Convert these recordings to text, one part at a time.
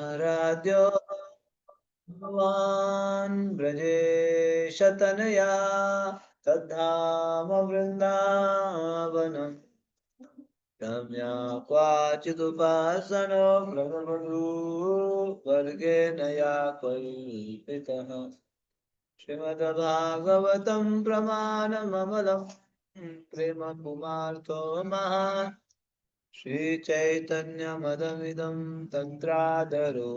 आराध्यो भगवान् ब्रजेशतनया तद्धाम वृन्दावनम् रम्या क्वाचिदुपासनो भृगवधू वर्गेण या कल्पितः श्रीमद्भागवतं प्रमाणममलं प्रेम कुमार्थो महान् श्रीचैतन्यमदमिदं तन्त्रादरो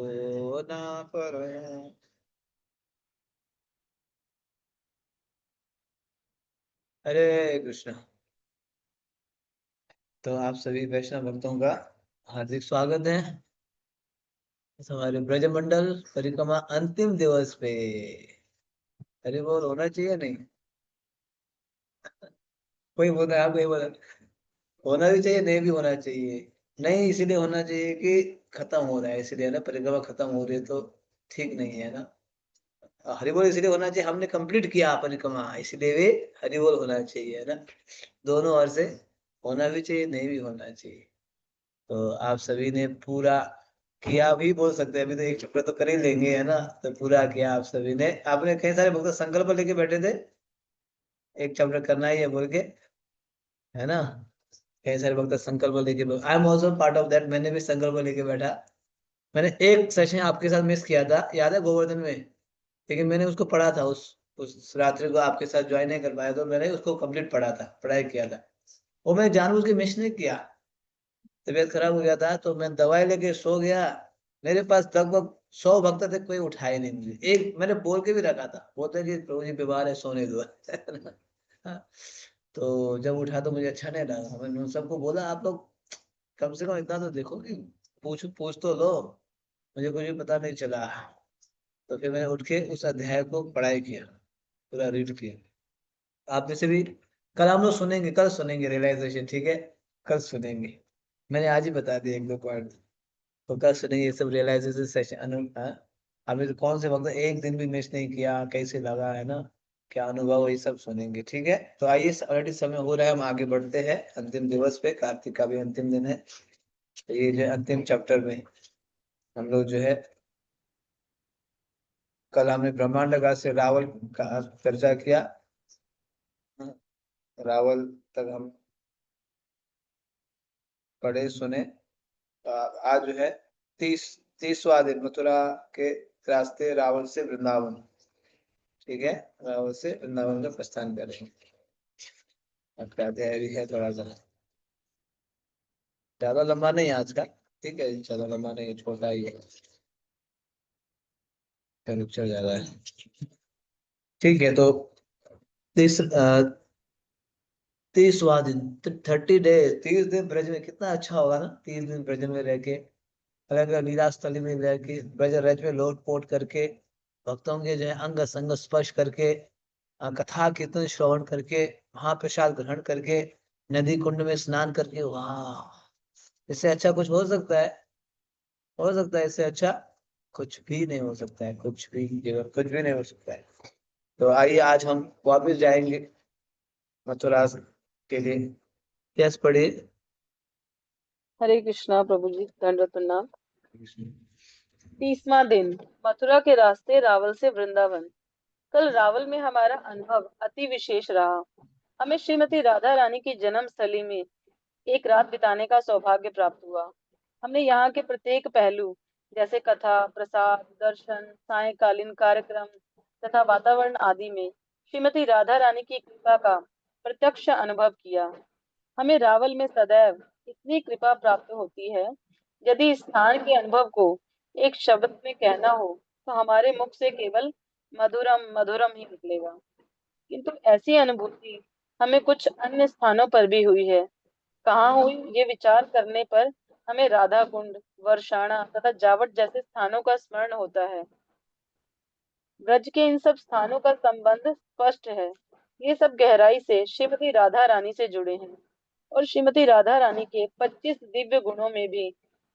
न परम्। हरे कृष्ण। तो आप सभी वैष्णव भक्तों का हार्दिक स्वागत है इस हमारे ब्रजमंडल परिक्रमा अंतिम दिवस पे। हरे बोल होना चाहिए नहीं? कोई बोला, आप कोई बोला होना भी चाहिए, नहीं भी होना चाहिए। नहीं इसीलिए होना चाहिए कि खत्म हो रहा है, इसलिए ना परिक्रमा खत्म हो रही है तो ठीक नहीं है ना। हरि बोल इसलिए होना चाहिए, हमने कंप्लीट किया परिक्रमा, इसलिए भी हरि बोल होना चाहिए, है ना। दोनों ओर से होना भी चाहिए, नहीं भी होना चाहिए। तो आप सभी ने पूरा किया भी बोल सकते हैं, अभी तो एक चक्कर तो कर ही लेंगे, है ना। तो पूरा किया आप सभी ने, आपने कई सारे भक्त संकल्प लेके बैठे थे एक चैप्टर करना ही है बोल के, है ना। कई सारे भक्त संकल्प लेके, I am also part of that, मैंने भी संकल्प लेके बैठा। मैंने एक सेशन आपके साथ मिस किया था, याद है, गोवर्धन में। लेकिन मैंने उसको पढ़ा था, उस रात्रि को आपके साथ ज्वाइन नहीं कर पाया, तो मैंने उसको कंप्लीट पढ़ा था, पढ़ाई किया था। वो मैंने जानबूझ के मिस नहीं किया। तबीयत खराब हो गया था तो मैं दवाई लेके सो गया। मेरे पास लगभग 100 भक्त थे, कोई उठाए नहीं मुझे। एक मैंने बोल के भी रखा था, बोलते कि प्रभु जी बीमार है, सोने दो। हाँ, तो जब उठा तो मुझे अच्छा नहीं लगा। मैंने उन सबको बोला आप लोग कम से कम इतना तो देखो कि पूछ पूछ तो लो, मुझे कुछ भी पता नहीं चला। तो फिर मैंने उठ के उस अध्याय को पढ़ाई किया, पूरा रीड किया। आप जैसे भी कल हम लोग सुनेंगे, कल सुनेंगे रियलाइजेशन, ठीक है। कल सुनेंगे, मैंने आज ही बता दिया एक दो पॉइंट। तो कल सुनेंगे ये सब रियलाइजेशन सेशन हाँ? अभी तो कौन से वक्त एक दिन भी मिस नहीं किया, कैसे लगा, है ना, क्या अनुभव, ये सब सुनेंगे, ठीक है। तो आइए, ऑलरेडी समय हो रहा है, हम आगे बढ़ते हैं अंतिम दिवस पे, कार्तिक का भी अंतिम दिन है। तो ये जो अंतिम चैप्टर में हम लोग जो है, कल हमने ब्रह्मांड का से रावल का चर्चा किया। हाँ, रावल तक हम पढ़े सुने। आज जो है 30वां दिन, मथुरा के रास्ते रावल से वृंदावन, ठीक है। रावल से वृंदावन का प्रस्थान करें। आपका अध्याय भी है थोड़ा सा, ज्यादा लंबा नहीं है आज का, ठीक है, ज्यादा लंबा नहीं है, छोटा ही है, लेक्चर ज्यादा है, ठीक है। तो 30वां दिन, 30 डेज, 30 दिन ब्रज में, कितना अच्छा होगा ना, 30 दिन ब्रज में रह के, अलग अलग लीला स्थली में रह के, ब्रज रज में लोट पोट करके, भक्तों के जो है अंग संग स्पर्श करके, कथा कीर्तन श्रवण करके, महाप्रसाद ग्रहण करके, नदी कुंड में स्नान करके, वाह, इससे अच्छा कुछ हो सकता है? हो सकता है इससे अच्छा? कुछ भी नहीं हो सकता है, कुछ भी जीवन, कुछ भी नहीं हो सकता है। तो आइए आज हम वापस जाएंगे मथुरा के लिए। यस, पढ़िए। हरे कृष्णा प्रभु जी, दंडवत प्रणाम। 30वां दिन, मथुरा के रास्ते रावल से वृंदावन। कल रावल में हमारा अनुभव अति विशेष रहा। हमें श्रीमती राधा रानी की जन्म स्थली में एक रात बिताने का सौभाग्य प्राप्त हुआ। हमने यहाँ के प्रत्येक पहलू, जैसे कथा, प्रसाद, दर्शन, सायंकालीन कार्यक्रम तथा वातावरण आदि में श्रीमती राधा रानी की कृपा का प्रत्यक्ष अनुभव किया। हमें रावल में सदैव इतनी कृपा प्राप्त होती है। यदि इस स्थान के अनुभव को एक शब्द में कहना हो तो हमारे मुख से केवल मधुरम मधुरम ही निकलेगा। किंतु ऐसी अनुभूति हमें कुछ अन्य स्थानों पर भी हुई है। कहाँ हुई, ये विचार करने पर हमें राधा कुंड, वर्षाणा तथा जावट जैसे स्थानों का स्मरण होता है। ब्रज के इन सब स्थानों का संबंध स्पष्ट है। ये सब गहराई से श्रीमती राधा रानी से जुड़े हैं और श्रीमती राधा रानी के 25 दिव्य गुणों में भी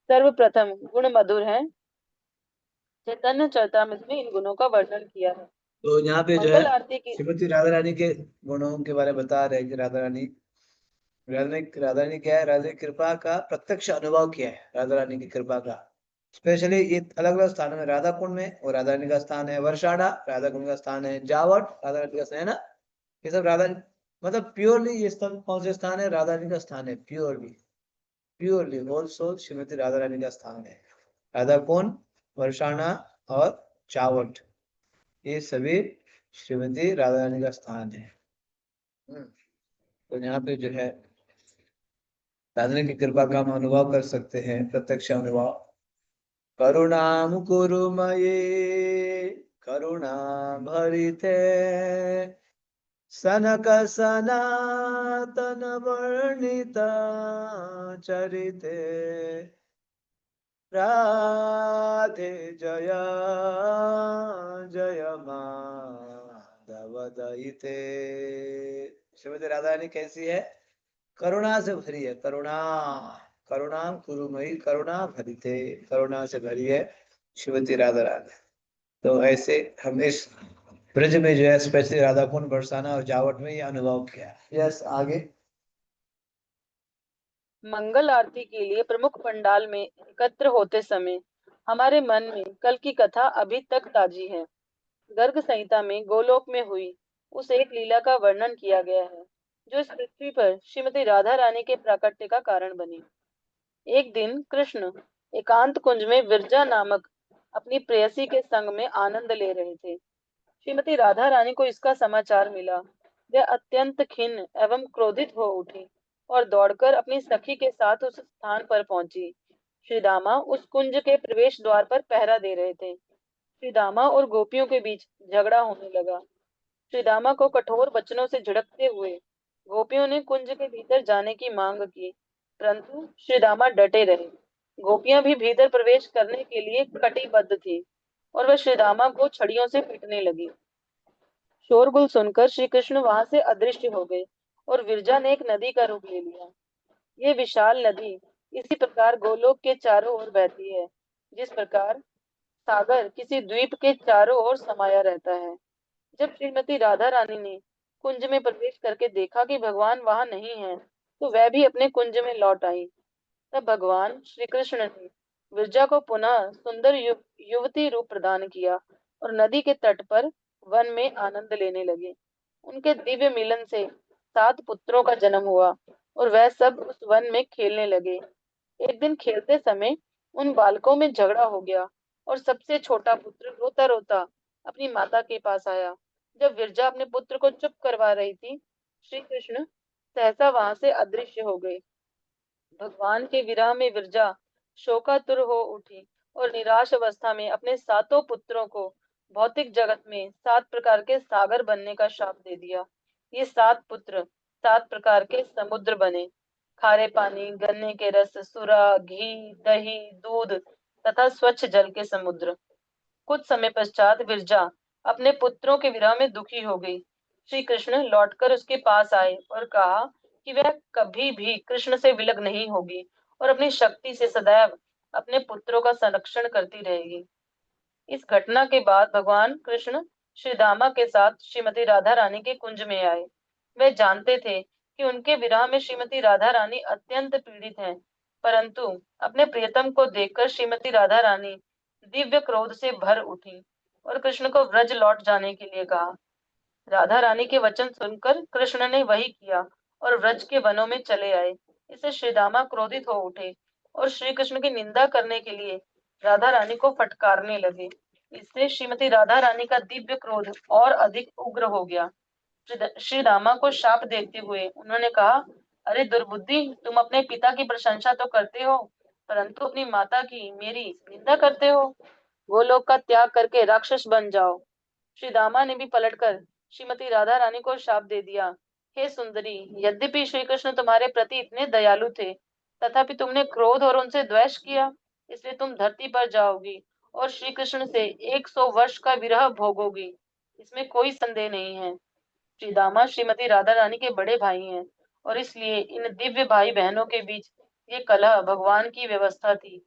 सर्वप्रथम गुण मधुर है। चैतन्य चरितामृत में इन गुणों का वर्णन किया है। तो यहाँ पे जो है मंगल आरती की श्रीमती राधा रानी के गुणों के बारे में बता रहे हैं कि राधा रानी क्या है, राधा की कृपा का प्रत्यक्ष अनुभव किया है, राधा रानी की कृपा का। स्पेशली ये अलग अलग स्थानों में, राधा कुंड में वो राधा रानी का स्थान है, वर्षाडा राधा कुंड का स्थान है, जावट राधा रानी का स्थान है ना। ये सब राधा, मतलब प्योरली ये सब कौन से स्थान है, राधा रानी का स्थान है, purely, purely whole soul Shrimati Radha Rani का स्थान है। राधा कुंड, वर्षाना और चावट, ये सभी श्रीमती राधा रानी का स्थान है। हम्म, तो यहाँ पे जो है राधा रानी की कृपा का हम अनुभव कर सकते हैं, प्रत्यक्ष अनुभव। करुणाम कुरु मये करुणा भरिते सनक सनातन वर्णिता चरिते राधे जय जय माधव दयिते। श्रीमती राधा रानी कैसी है, करुणा से भरी है, करुणा, करुणा कुरुमयी, करुणा भरी थे, करुणा से भरी है श्रीमती राधा रानी। तो ऐसे हम इस ब्रज में जो है स्पेशली राधा कुंड, बरसाना और जावट में ये अनुभव किया। यस, आगे। मंगल आरती के लिए प्रमुख पंडाल में एकत्र होते समय हमारे मन में कल की कथा अभी तक ताजी है। गर्ग संहिता में गोलोक में हुई उस एक लीला का वर्णन किया गया है जो इस पृथ्वी पर श्रीमती राधा रानी के प्राकट्य का कारण बनी। एक दिन कृष्ण एकांत कुंज में विरजा नामक अपनी प्रेयसी के संग में आनंद ले रहे थे। श्रीमती राधा रानी को इसका समाचार मिला। वह अत्यंत खिन्न एवं क्रोधित हो उठी और दौड़कर अपनी सखी के साथ उस स्थान पर पहुंची। श्री दामा उस कुंज के प्रवेश द्वार पर पहरा दे रहे थे। श्री दामा और गोपियों के बीच झगड़ा होने लगा। श्री दामा को कठोर वचनों से झिड़कते हुए गोपियों ने कुंज के भीतर जाने की मांग की, परंतु श्री दामा डटे रहे। गोपियां भी भीतर प्रवेश करने के लिए कटिबद्ध थी और वह श्री दामा को छड़ियों से पीटने लगी। शोरगुल सुनकर श्री कृष्ण वहां से अदृश्य हो गए और विरजा ने एक नदी का रूप ले लिया। ये विशाल नदी इसी प्रकार गोलोक के चारों ओर बहती है, जिस प्रकार सागर किसी द्वीप के चारों ओर समाया रहता है। जब श्रीमती राधा रानी ने कुंज में प्रवेश करके देखा कि भगवान वहां नहीं है, तो वह भी अपने कुंज में लौट आई। तब भगवान श्री कृष्ण ने विरजा को पुनः सुंदर युवती रूप प्रदान किया और नदी के तट पर वन में आनंद लेने लगे। उनके दिव्य मिलन से 7 पुत्रों का जन्म हुआ और वह सब उस वन में खेलने लगे। एक दिन खेलते समय उन बालकों में झगड़ा हो गया और सबसे छोटा पुत्र रोता रोता अपनी माता के पास आया। जब विरजा अपने पुत्र को चुप करवा रही थी, श्री कृष्ण सहसा वहां से अदृश्य हो गए। भगवान के विरह में विरजा शोकातुर हो उठी और निराश अवस्था में अपने 7 पुत्रों को भौतिक जगत में 7 प्रकार के सागर बनने का शाप दे दिया। ये 7 पुत्र 7 प्रकार के समुद्र बने, खारे पानी, गन्ने के रस, सुरा, घी, दही, दूध तथा स्वच्छ जल के समुद्र। कुछ समय पश्चात विरजा अपने पुत्रों के विरह में दुखी हो गई। श्री कृष्ण लौटकर उसके पास आए और कहा कि वह कभी भी कृष्ण से विलग नहीं होगी और अपनी शक्ति से सदैव अपने पुत्रों का संरक्षण करती रहेगी। इस घटना के बाद भगवान कृष्ण श्री दामा के साथ श्रीमती राधा रानी के कुंज में आए। वे जानते थे कि उनके विरह में श्रीमती राधा रानी अत्यंत पीड़ित हैं, परंतु अपने प्रियतम को देखकर श्रीमती राधा रानी दिव्य क्रोध से भर उठी और कृष्ण को व्रज लौट जाने के लिए कहा। राधा रानी के वचन सुनकर कृष्ण ने वही किया और व्रज के वनों में चले आए। इससे श्रीदामा क्रोधित हो उठे और श्री कृष्ण की निंदा करने के लिए राधा रानी को फटकारने लगे। इससे श्रीमती राधा रानी का दिव्य क्रोध और अधिक उग्र हो गया। श्री रामा को शाप देते हुए उन्होंने कहा, अरे दुर्बुद्धि, तुम अपने पिता की प्रशंसा तो करते हो, परंतु अपनी माता की, मेरी निंदा करते हो। गोलोक का त्याग करके राक्षस बन जाओ। श्री दामा ने भी पलटकर श्रीमती राधा रानी को शाप दे दिया। हे सुंदरी, यद्यपि श्री कृष्ण तुम्हारे प्रति इतने दयालु थे, तथापि तुमने क्रोध और उनसे द्वेष किया, इसलिए तुम धरती पर जाओगी और श्री कृष्ण से 100 वर्ष का विरह भोगोगी। इसमें कोई संदेह नहीं है। श्री दामा श्रीमती राधा रानी के बड़े भाई हैं और इसलिए इन दिव्य भाई बहनों के बीच ये कलह भगवान की व्यवस्था थी,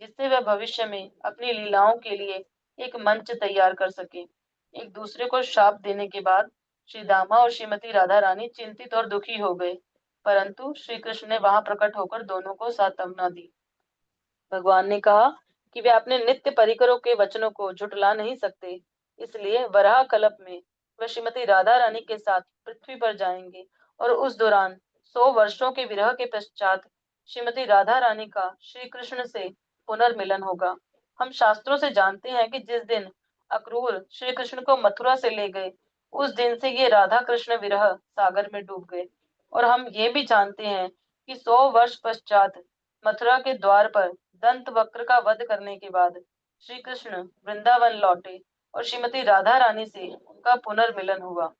जिससे वह भविष्य में अपनी लीलाओं के लिए एक मंच तैयार कर सके। एक दूसरे को शाप देने के बाद श्री दामा और श्रीमती राधा रानी चिंतित और दुखी हो गए, परंतु श्री कृष्ण ने वहां प्रकट होकर दोनों को सांत्वना दी। भगवान ने कहा कि वे अपने नित्य परिकरों के वचनों को झुठला नहीं सकते। इसलिए वराह कल्प में वह श्रीमती राधा रानी के साथ पृथ्वी पर जाएंगे और उस दौरान 100 वर्षों के विरह के पश्चात श्रीमती राधा रानी का श्री कृष्ण से पुनर्मिलन होगा। हम शास्त्रों से जानते हैं कि जिस दिन अक्रूर श्री कृष्ण को मथुरा से ले गए, उस दिन से ये राधा कृष्ण विरह सागर में डूब गए। और हम ये भी जानते हैं कि 100 वर्ष पश्चात मथुरा के द्वार पर दंत वक्र का वध करने के बाद श्री कृष्ण वृंदावन लौटे और श्रीमती राधा रानी से उनका पुनर्मिलन हुआ।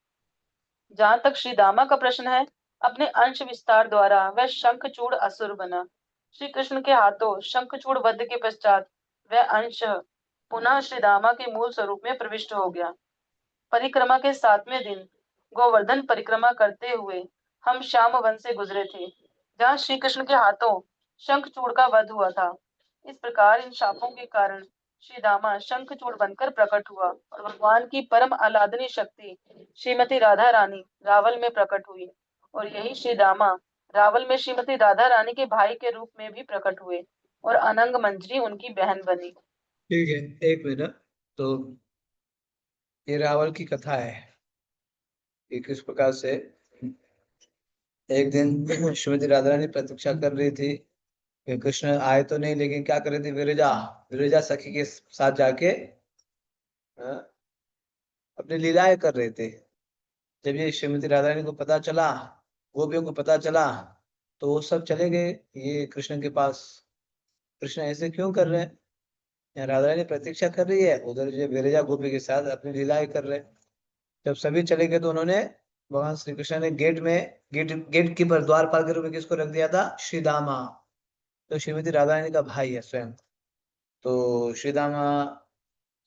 जहां तक श्री दामा का प्रश्न है, अपने अंश विस्तार द्वारा वह शंखचूड़ असुर बना। श्री कृष्ण के हाथों शंखचूड़ वध के पश्चात वह अंश पुनः श्री दामा के मूल स्वरूप में प्रविष्ट हो गया। परिक्रमा के 7वें दिन गोवर्धन परिक्रमा करते हुए हम श्याम वन से गुजरे थे, जहाँ श्री कृष्ण के हाथों शंखचूड़ का वध हुआ था। इस प्रकार इन शापों के कारण श्री दामा शंखचूड़ बनकर प्रकट हुआ और भगवान की परम आह्लादनी शक्ति श्रीमती राधा रानी रावल में प्रकट हुई। और यही श्री दामा रावल में श्रीमती राधा रानी के भाई के रूप में भी प्रकट हुए और अनंग मंजरी उनकी बहन बनी। ठीक है, एक मिनट। तो ये रावण की कथा है कि किस प्रकार से एक दिन श्रीमती राधा रानी प्रतीक्षा कर रही थी कि कृष्ण आए तो नहीं, लेकिन क्या कर रही थी, विरजा विरजा सखी के साथ जाके हाँ, अपनी लीलाएं कर रहे थे। जब ये श्रीमती राधा रानी को पता चला, गोपियों को पता चला, तो वो सब चले गए ये कृष्ण के पास। कृष्ण ऐसे क्यों कर रहे हैं, यहाँ राधा रानी प्रतीक्षा कर रही है, उधर जो विरजा गोपी के साथ अपनी लीलाएं कर रहे हैं। जब सभी चले गए तो उन्होंने, भगवान श्री कृष्ण ने गेट में, गेट कीपर, द्वारपाल के रूप में किसको रख दिया था, श्री दामा। तो श्रीमती राधा रानी का भाई है स्वयं। तो श्री दामा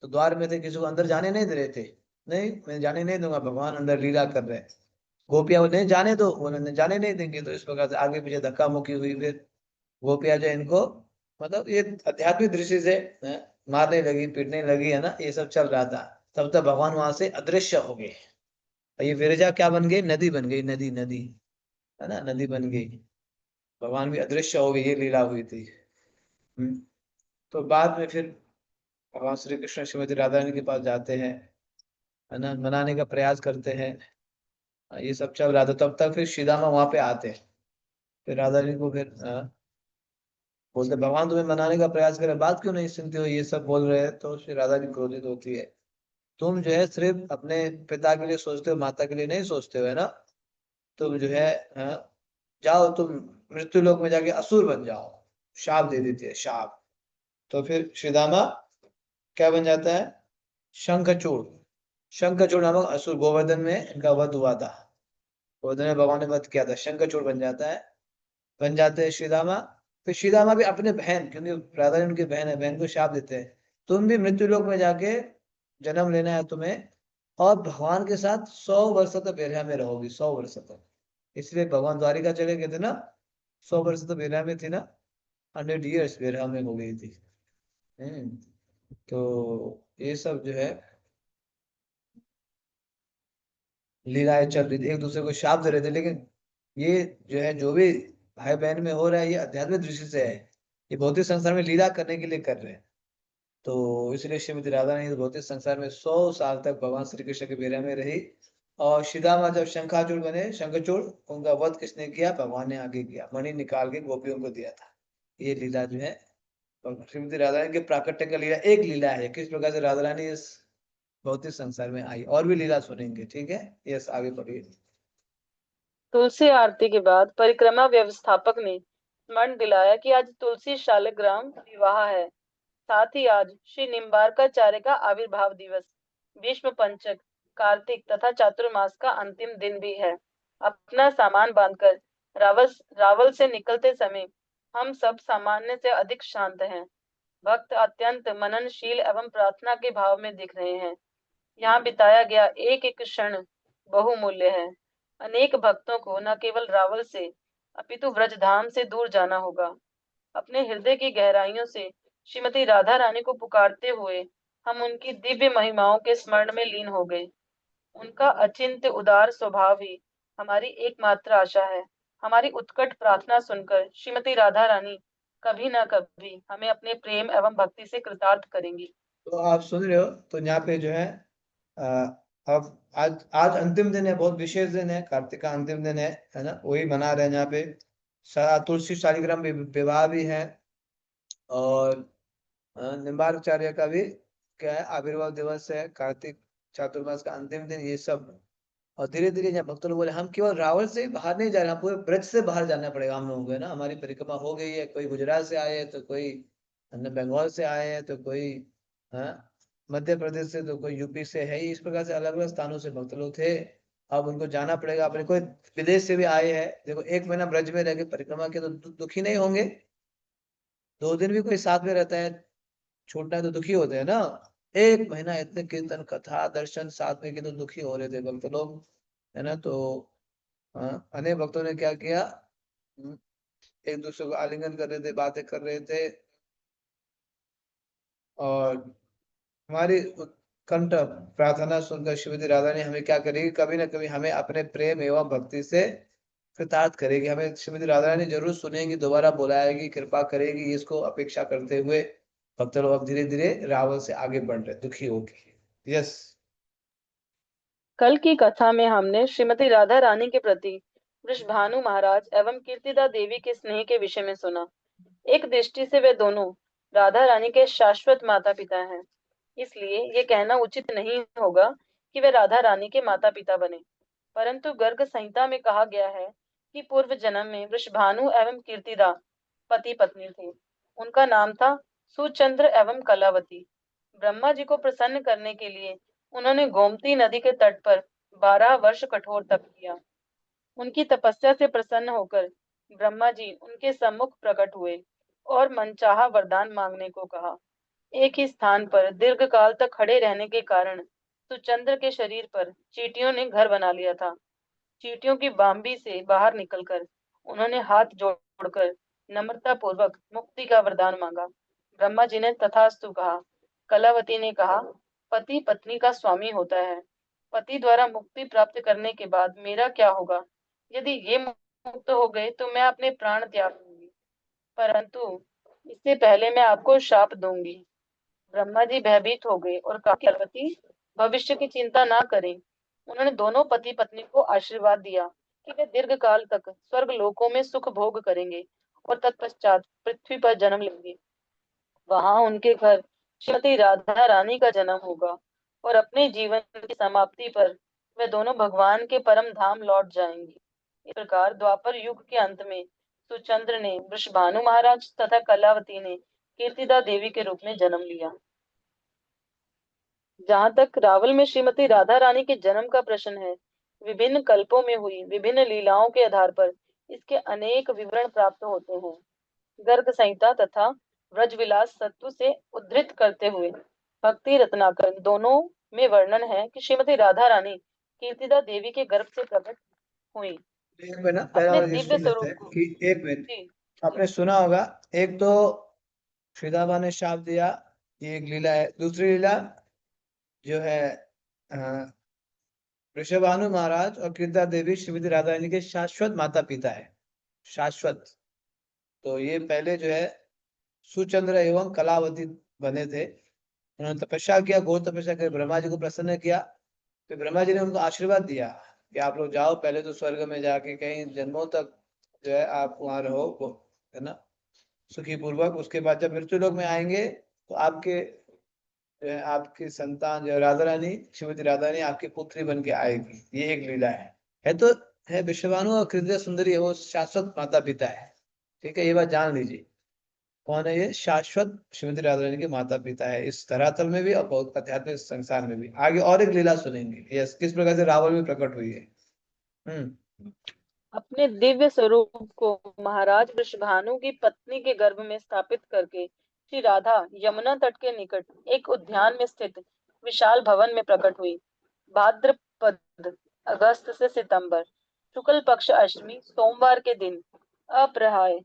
तो द्वार में थे, किसी को अंदर जाने नहीं दे रहे थे। नहीं, मैं जाने नहीं दूंगा, भगवान अंदर लीला कर रहे हैं। गोपियां वो नहीं जाने दो, उन्होंने जाने नहीं देंगे। तो इस प्रकार से आगे पीछे धक्का मुक्की हुई। फिर गोपियां जो इनको, मतलब ये आध्यात्मिक दृष्टि से मारने लगी, पीटने लगी, है ना, ये सब चल रहा था। तब तक भगवान वहां से अदृश्य हो गए। और ये विरजा क्या बन गई, नदी बन गई, नदी नदी, है ना, नदी बन गई। भगवान भी अदृश्य हो गए, ये लीला हुई थी। हम्म। तो बाद में फिर भगवान श्री कृष्ण श्रीमती राधा रानी के पास जाते हैं, है ना, मनाने का प्रयास करते हैं। ये सब चल रहा था, तब तक फिर श्रीदामा वहां पे आते हैं। फिर राधा रानी को फिर बोलते, भगवान तुम्हें मनाने का प्रयास करे, बात क्यों नहीं सुनते हो, ये सब बोल रहे हैं। तो श्री राधा जी क्रोधित होती है। तुम जो है सिर्फ अपने पिता के लिए सोचते हो, माता के लिए नहीं सोचते हो, है ना। तुम जो है जाओ तुम मृत्यु लोक में जाके असुर बन जाओ। शाप दे देती है, शाप। तो फिर श्रीदामा क्या बन जाता है, शंखचूड़। शंखचूड़ नामक असुर, गोवर्धन में इनका वध हुआ था। गोवर्धन में भगवान ने वध किया था, शंखचूड़ बन जाता है, बन जाते हैं श्रीदामा। फिर श्रीदामा भी अपने बहन, क्योंकि राधा रानी उनकी बहन है, बहन को शाप देते हैं, तुम भी मृत्यु लोक में जाके जन्म लेना है तुम्हें, और भगवान के साथ 100 वर्ष तक बेरहा में रहोगी, 100 वर्ष तक। इसलिए भगवान द्वारिका चले गए थे ना, 100 वर्ष तो बेरहा में थी ना, 100 years बेरहा में हो गई थी। हम्म। तो ये सब जो है लीलाएं चल रही थी, एक दूसरे को शाप दे रहे थे। लेकिन ये जो है, जो भी भाई बहन में हो रहा है, ये आध्यात्मिक दृष्टि से है। ये भौतिक संसार में लीला करने के लिए कर रहे हैं। तो इसलिए श्रीमती राधा रानी इस भौतिक संसार में 100 साल तक भगवान श्री कृष्ण के बेरा में रही। और श्रीदामा जब शंखाचूड़ बने, शंखचूड़, उनका वध किसने किया, भगवान ने आगे किया, मणि निकाल के गोपियों को दिया था। ये लीला जो है, और श्रीमती राधा रानी के प्राकट्य का लीला, एक लीला है किस प्रकार से राधा रानी इस भौतिक संसार में आई। और भी लीला सुनेंगे, ठीक है। यस, आगे पढ़िए। तुलसी आरती के बाद परिक्रमा व्यवस्थापक ने स्मरण दिलाया कि आज तुलसी शालिग्राम विवाह है। साथ ही आज श्री निम्बारकाचार्य का आविर्भाव दिवस, भीष्म पंचक, कार्तिक तथा चातुर्मास का अंतिम दिन भी है। अपना सामान बांधकर रावल रावल से निकलते समय हम सब सामान्य से अधिक शांत हैं। भक्त अत्यंत मननशील एवं प्रार्थना के भाव में दिख रहे हैं। यहाँ बिताया गया एक एक क्षण बहुमूल्य है। अनेक भक्तों को न केवल रावल से अपितु व्रजधाम से दूर जाना होगा। अपने हृदय की गहराइयों से श्रीमती राधा रानी को पुकारते हुए हम उनकी दिव्य महिमाओं के स्मरण में लीन हो गए। उनका अचिंत्य उदार स्वभाव ही हमारी एकमात्र आशा है। हमारी उत्कट प्रार्थना सुनकर श्रीमती राधा रानी कभी न कभी हमें अपने प्रेम एवं भक्ति से कृतार्थ करेंगी। तो आप सुन रहे हो, तो यहाँ पे जो है अ, अब आज आज अंतिम दिन है, बहुत विशेष दिन है, कार्तिक का अंतिम दिन है ना, वही मना रहे हैं यहाँ पे। तुलसी शालिग्राम विवाह भी है, और निम्बार्चार्य का भी क्या है, आविर्भाव दिवस है, कार्तिक चातुर्मास का अंतिम दिन, ये सब। और धीरे धीरे जब भक्त लोग बोले हम केवल रावण से बाहर नहीं जा रहे, हम पूरे ब्रज से बाहर जाना पड़ेगा हम लोगों को, है ना, हमारी परिक्रमा हो गई है, कोई गुजरात से आए हैं, तो कोई बंगाल से आए हैं, तो कोई हाँ मध्य प्रदेश से, तो कोई यूपी से है ही, इस प्रकार से अलग अलग स्थानों से भक्त लोग थे। अब उनको जाना पड़ेगा, अपने कोई विदेश से भी आए हैं, देखो एक महीना ब्रज में रह के परिक्रमा के, तो दुखी नहीं होंगे? 2 दिन भी कोई साथ में रहता है, छूटना है तो दुखी होते हैं ना। एक महीना इतने कीर्तन कथा दर्शन साथ में किए, तो दुखी हो रहे थे भक्त लोग, है ना। तो अनेक भक्तों ने क्या किया, हम्म, एक दूसरे को आलिंगन कर रहे थे, बातें कर रहे थे, और हमारी उत्कंठ प्रार्थना सुनकर श्रीमती राधा ने हमें क्या करेगी, कभी ना कभी हमें अपने प्रेम एवं भक्ति से कृतार्थ करेगी, हमें श्रीमती राधा रानी जरूर सुनेगी, दोबारा बुलाएगी, कृपा करेगी, इसको अपेक्षा करते हुए भक्त लोग अब धीरे धीरे रावण से आगे बढ़ रहे, दुखी होके। यस। कल की कथा में हमने श्रीमती राधा रानी के प्रति वृषभानु महाराज एवं कीर्तिदा देवी के स्नेह के विषय में सुना। एक दृष्टि से वे दोनों राधा रानी के शाश्वत माता पिता हैं, इसलिए ये कहना उचित नहीं होगा कि वे राधा रानी के माता पिता बने, परंतु गर्ग संहिता में कहा गया है कि पूर्व जन्म में वृषभानु एवं कीर्तिदा पति पत्नी थे। उनका नाम था सुचंद्र एवं कलावती। ब्रह्मा जी को प्रसन्न करने के लिए उन्होंने गोमती नदी के तट पर 12 वर्ष कठोर तप किया। उनकी तपस्या से प्रसन्न होकर ब्रह्मा जी उनके सम्मुख प्रकट हुए और मनचाहा वरदान मांगने को कहा। एक ही स्थान पर दीर्घ काल तक खड़े रहने के कारण सुचंद्र के शरीर पर चींटियों ने घर बना लिया था। चींटियों की बांबी से बाहर निकलकर उन्होंने हाथ जोड़कर नम्रता पूर्वक मुक्ति का वरदान मांगा। ब्रह्मा जी ने तथास्तु कहा। कलावती ने कहा, पति पत्नी का स्वामी होता है। पति द्वारा मुक्ति प्राप्त करने के बाद मेरा क्या होगा? यदि ये मुक्त हो गए तो मैं अपने प्राण त्याग दूंगी, परंतु इससे पहले मैं आपको शाप दूंगी। ब्रह्मा जी भयभीत हो गए और कहा, पार्वती भविष्य की चिंता ना करें। उन्होंने दोनों पति पत्नी को आशीर्वाद दिया कि वे दीर्घ काल तक स्वर्ग लोकों में सुख भोग करेंगे और तत्पश्चात पृथ्वी पर जन्म लेंगे। वहां उनके घर श्रीमती राधा रानी का जन्म होगा और अपने जीवन की समाप्ति पर वे दोनों भगवान के परम धाम लौट जाएंगे। इस प्रकार द्वापर युग के अंत में सुचंद्र ने वृषभानु महाराज तथा कलावती ने कीर्तिदा देवी के रूप में जन्म लिया। जहाँ तक रावल में श्रीमती राधा रानी के जन्म का प्रश्न है, विभिन्न कल्पों में हुई विभिन्न लीलाओं के आधार पर इसके अनेक विवरण प्राप्त होते हैं। गर्ग संहिता तथा व्रजविलास सत्व से उद्धृत करते हुए भक्ति रत्नाकर दोनों में वर्णन है कि श्रीमती राधा रानी कीर्तिदा देवी के गर्भ से प्रकट हुई। एक मिनट ना, पहला अपने वाला ये दिव्य सुन लेते स्वरूप हैं को कि एक मिनट, जी आपने सुना होगा, एक तो श्रीदामा ने शाप दिया, ये एक लीला है। दूसरी लीला जो है, अ, वृषभानु महाराज और कीर्तिदा देवी श्रीमती राधा रानी के शाश्वत माता पिता है, शाश्वत। तो ये पहले जो है सुचंद्र एवं कलावती बने थे, उन्होंने तपस्या किया, घोर तपस्या कर ब्रह्मा जी को प्रसन्न किया। तो ब्रह्मा जी ने उनको आशीर्वाद दिया कि आप लोग जाओ, पहले तो स्वर्ग में जाके कई जन्मों तक जो है आप वहां रहो, है ना, सुखी पूर्वक। उसके बाद जब मृत्यु लोक में आएंगे, तो आपके जो है आपकी संतान जो है राधा रानी, श्रीमती राधा रानी आपकी पुत्री बन के आएगी। ये एक लीला है तो है विश्वभानु और कृष्ण सुंदरी है, वो शाश्वत माता पिता है। ठीक है, ये बात जान लीजिए। कौन है ये? शाश्वत श्रीमती राधा रानी के माता पिता है, इस धरातल में भी और बहुत आध्यात्मिक संसार में भी। आगे और एक लीला सुनेंगे, यस, किस प्रकार से रावण में प्रकट हुई है। हम्म। अपने दिव्य स्वरूप को महाराज वृषभानु की पत्नी के गर्भ में स्थापित करके श्री राधा यमुना तट के निकट एक उद्यान में स्थित विशाल भवन में प्रकट हुई। भाद्रपद अगस्त से सितंबर शुक्ल पक्ष अष्टमी सोमवार के दिन अप्रहाय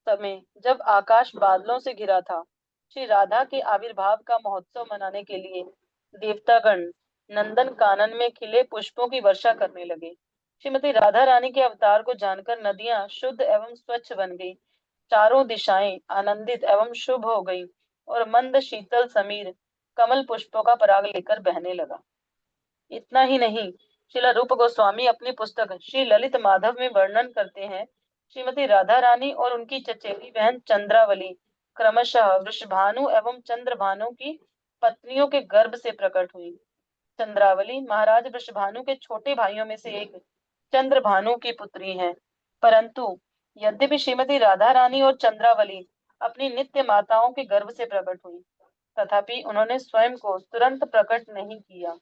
समय जब आकाश बादलों से घिरा था, श्री राधा के आविर्भाव का महोत्सव मनाने के लिए देवतागण नंदन कानन में खिले पुष्पों की वर्षा करने लगे। श्रीमती राधा रानी के अवतार को जानकर नदियां शुद्ध एवं स्वच्छ बन गई। चारों दिशाएं आनंदित एवं शुभ हो गई और मंद शीतल समीर कमल पुष्पों का पराग लेकर बहने लगा। इतना ही नहीं, श्रीला रूप गोस्वामी अपनी पुस्तक श्री ललित माधव में वर्णन करते हैं, श्रीमती राधा रानी और उनकी चचेरी बहन चंद्रावली क्रमशः वृषभानु एवं चंद्रभानु की पत्नियों के गर्भ से प्रकट हुई। चंद्रावली महाराज वृषभानु के छोटे भाइयों में से एक चंद्रभानु की पुत्री हैं, परंतु यद्यपि श्रीमती राधा रानी और चंद्रावली अपनी नित्य माताओं के गर्भ से प्रकट हुई, तथापि उन्होंने स्वयं को तुरंत प्रकट नहीं किया,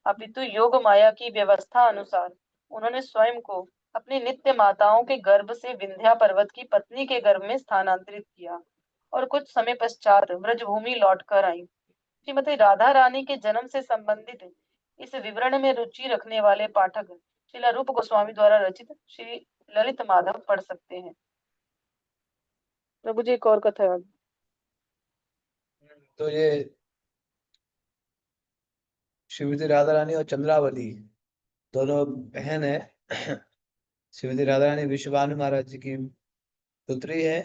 अपितु योग माया की व्यवस्था अनुसार उन्होंने स्वयं को अपनी नित्य माताओं के गर्भ से विंध्या पर्वत की पत्नी के गर्भ में स्थानांतरित किया और कुछ समय पश्चात ब्रजभूमि लौट कर आई। श्रीमती राधा रानी के जन्म से संबंधित इस विवरण में रुचि रखने वाले पाठक श्रीला रूप गोस्वामी द्वारा रचित श्री ललित माधव पढ़ सकते हैं। प्रभु जी एक और कथा है। तो ये श्रीमती राधा रानी और चंद्रावली दोनों बहन है। श्रीमती राधा रानी विश्वभानु महाराज जी की पुत्री है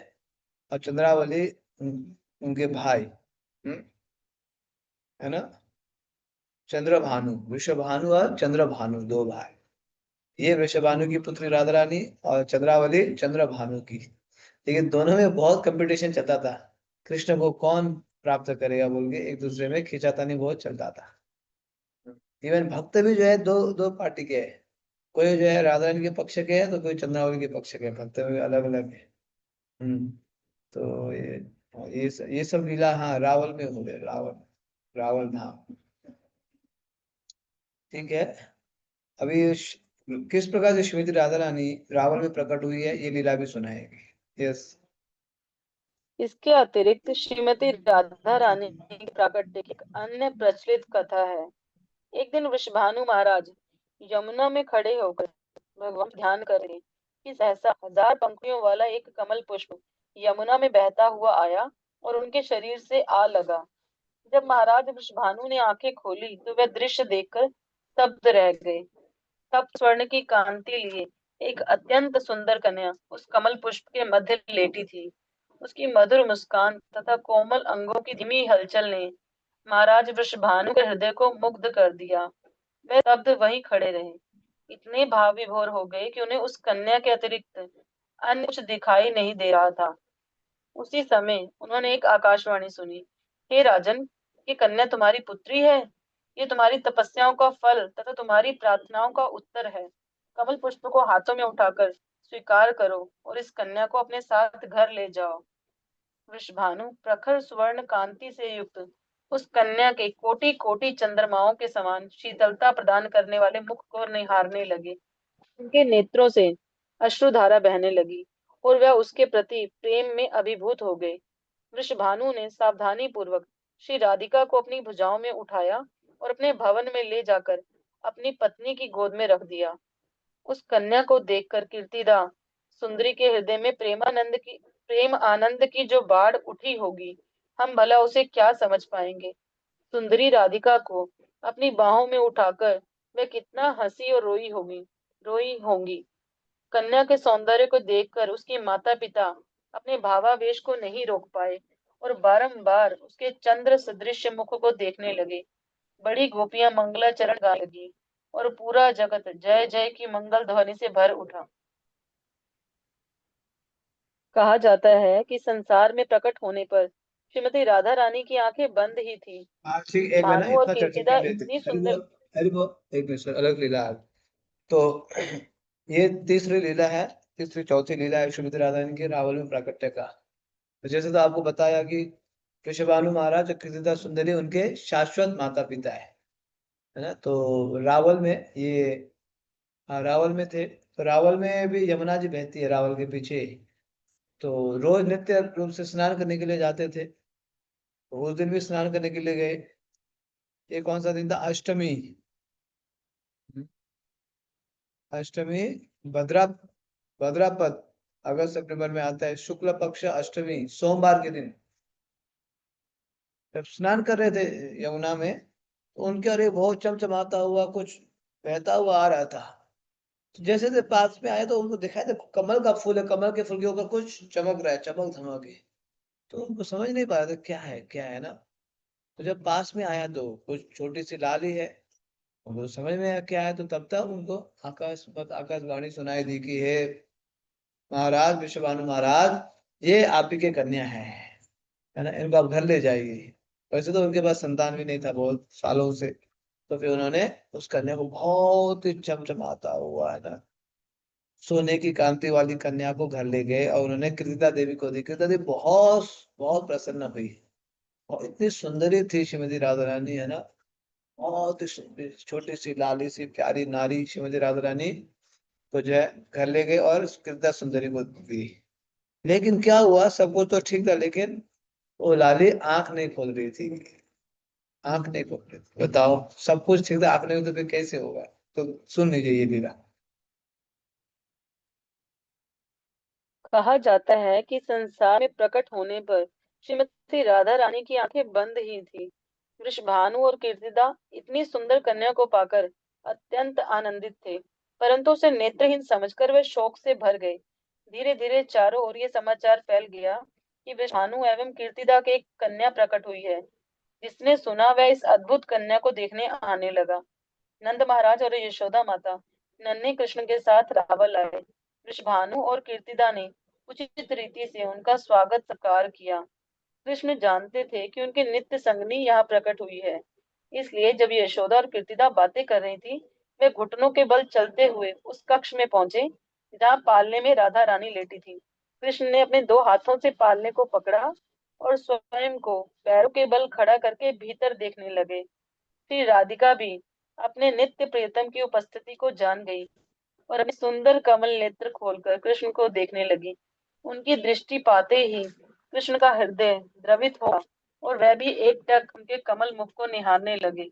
और चंद्रावली उनके भाई, है ना। चंद्रभानु, विश्वभानु और चंद्रभानु दो भाई। ये वृषभानु की पुत्री राधा रानी और चंद्रावली चंद्रभानु की। लेकिन दोनों में बहुत कंपटीशन चलता था, कृष्ण को कौन प्राप्त करेगा बोल के एक दूसरे में खींचातानी बहुत चलता था। इवन भक्त भी जो है दो दो पार्टी के है, कोई जो है राधा रानी के पक्ष के है तो कोई चंद्रावली के पक्ष के है, भक्त में अलग अलग है। तो ये सब लीला हाँ रावल में हो गए, रावल रावल धाम। ठीक है। अभी किस प्रकार से श्रीमती राधा रानी रावण में प्रकट हुई है ये लीला भी सुनाएगी। यस। इसके अतिरिक्त श्रीमती राधा रानी की प्राकट्य की एक अन्य प्रचलित कथा है। एक दिन वृषभानु महाराज यमुना में खड़े होकर भगवान ध्यान कर रहे कि सहसा 1000 पंखुड़ियों वाला एक कमल पुष्प यमुना में बहता हुआ आया और उनके शरीर से आ लगा। जब महाराज वृषभानु ने आंखें खोली तो वह दृश्य देखकर स्तब्ध रह गए। तब स्वर्ण की कांति लिए एक अत्यंत सुंदर कन्या उस कमल पुष्प के मध्य लेटी थी। उसकी मधुर मुस्कान तथा कोमल अंगों की धीमी हलचल ने महाराज वृषभानु के हृदय को मुग्ध कर दिया। वे तब्द वहीं खड़े रहे, इतने भाव विभोर हो गए कि उन्हें उस कन्या के अतिरिक्त अन्य कुछ दिखाई नहीं दे रहा था। उसी समय उन्होंने एक आकाशवाणी सुनी, हे राजन, ये कन्या तुम्हारी पुत्री है। ये तुम्हारी तपस्याओं का फल तथा तुम्हारी प्रार्थनाओं का उत्तर है। कमल पुष्प को हाथों में उठाकर स्वीकार करो और इस कन्या को अपने साथ घर ले जाओ। वृषभानु प्रखर स्वर्ण कांति से युक्त उस कन्या के कोटि कोटि चंद्रमाओं के समान शीतलता प्रदान करने वाले मुख को निहारने लगे। उनके नेत्रों से अश्रुधारा बहने लगी और वह उसके प्रति प्रेम में अभिभूत हो गए। वृषभानु ने सावधानी पूर्वक श्री राधिका को अपनी भुजाओं में उठाया और अपने भवन में ले जाकर अपनी पत्नी की गोद में रख दिया। उस कन्या को देखकर कीर्तिदा सुंदरी के हृदय में प्रेम आनंद की जो बाढ़ उठी होगी, हम भला उसे क्या समझ पाएंगे। सुंदरी राधिका को अपनी बाहों में उठाकर वह कितना हंसी और रोई होंगी। कन्या के सौंदर्य को देखकर उसके माता पिता अपने भावावेश को नहीं रोक पाए और बारंबार उसके चंद्र सदृश मुख को देखने लगे। बड़ी गोपियां मंगलाचरण गा लगी और पूरा जगत जय जय की मंगल ध्वनि से भर उठा। कहा जाता है कि संसार में प्रकट होने पर श्रीमती राधा रानी की आंखें बंद ही थी। ठीक, एक मिनट ना, भानु और इतना चर्चा कीर्तिदा कर लेते। इतनी अरे वो सुंदर। अरे वो एक मिनट सर, अलग लीला है। तो ये तीसरी लीला है, तीसरी चौथी लीला है श्रीमती राधा रानी के रावल में प्राकट्य का। तो जैसे तो आपको बताया कि वृषभानु महाराज और कीर्तिदा सुंदरी उनके शाश्वत माता पिता है ना। तो रावल में ये, हाँ रावल में थे। तो रावल में भी यमुना जी बहती है रावल के पीछे। तो रोज नित्य रूप से स्नान करने के लिए जाते थे। तो उस दिन भी स्नान करने के लिए गए। ये कौन सा दिन था? अष्टमी। अष्टमी, भद्रा भद्रापद, अगस्त सितंबर में आता है। शुक्ल पक्ष अष्टमी सोमवार के दिन जब स्नान कर रहे थे यमुना में, तो उनके अरे बहुत चमचमाता हुआ कुछ बहता हुआ आ रहा था। तो जैसे जैसे पास में आए तो उनको दिखाया देखो कमल का फूल है, कमल के फूल के ऊपर कुछ चमक रहा है, चमक धमक है। तो उनको समझ नहीं पा रहे थे क्या है ना। तो जब पास में आया तो कुछ छोटी सी लाली है, उनको समझ में आया क्या है। तो तब तक उनको आकाशवाणी सुनाई दी कि हे महाराज विश्वभानु महाराज, ये आप ही के कन्या है ना, इनको आप घर ले जाइए। वैसे तो उनके पास संतान भी नहीं था बहुत सालों से। तो फिर उन्होंने उस कन्या को बहुत ही चमचमाता हुआ है ना, सोने की कांति वाली कन्या को घर ले गए और उन्होंने कृतिका देवी को दी। कृतिका देवी बहुत बहुत प्रसन्न हुई, और इतनी सुंदरी थी श्रीमती राधा रानी है ना, बहुत ही सुंदर छोटी सी लाली सी प्यारी नारी श्रीमती राधा रानी को जो है घर ले गए और उस कृतिका सुंदरी को दी। लेकिन क्या हुआ, सब कुछ तो ठीक था, लेकिन वो लाली आंख नहीं खोल रही थी। आंख नहीं खोल रही थी, बताओ सब कुछ ठीक था, आंख नहीं, तो फिर कैसे होगा। तो सुन लीजिए ये लीला। कहा जाता है कि संसार में प्रकट होने पर श्रीमती राधा रानी की आंखें बंद ही थी। वृषभानु और कीर्तिदा इतनी सुंदर कन्या को पाकर अत्यंत आनंदित थे, परंतु उसे नेत्रहीन समझकर वे शोक से भर गए। धीरे धीरे चारों ओर ये समाचार फैल गया कि वृषभानु एवं कीर्तिदा के एक कन्या प्रकट हुई है। जिसने सुना वह इस अद्भुत कन्या को देखने आने लगा। नंद महाराज और यशोदा माता नन्हे कृष्ण के साथ रावल आए। वृषभानु और कीर्तिदा ने उचित रीति से उनका स्वागत सत्कार किया। कृष्ण जानते थे कि उनकी नित्य संगनी यहाँ प्रकट हुई है, इसलिए जब यशोदा और कीर्तिदा बातें कर रही थी, वे घुटनों के बल चलते हुए उस कक्ष में पहुंचे जहाँ पालने में राधा रानी लेटी थी। कृष्ण ने अपने दो हाथों से पालने को पकड़ा और स्वयं को पैरों के बल खड़ा करके भीतर देखने लगे। श्री राधिका भी अपने नित्य प्रियतम की उपस्थिति को जान गई और अपने सुंदर कमल नेत्र खोलकर कृष्ण को देखने लगी। उनकी दृष्टि पाते ही कृष्ण का हृदय द्रवित हुआ और वह भी एकटक उनके कमल मुख को निहारने लगे।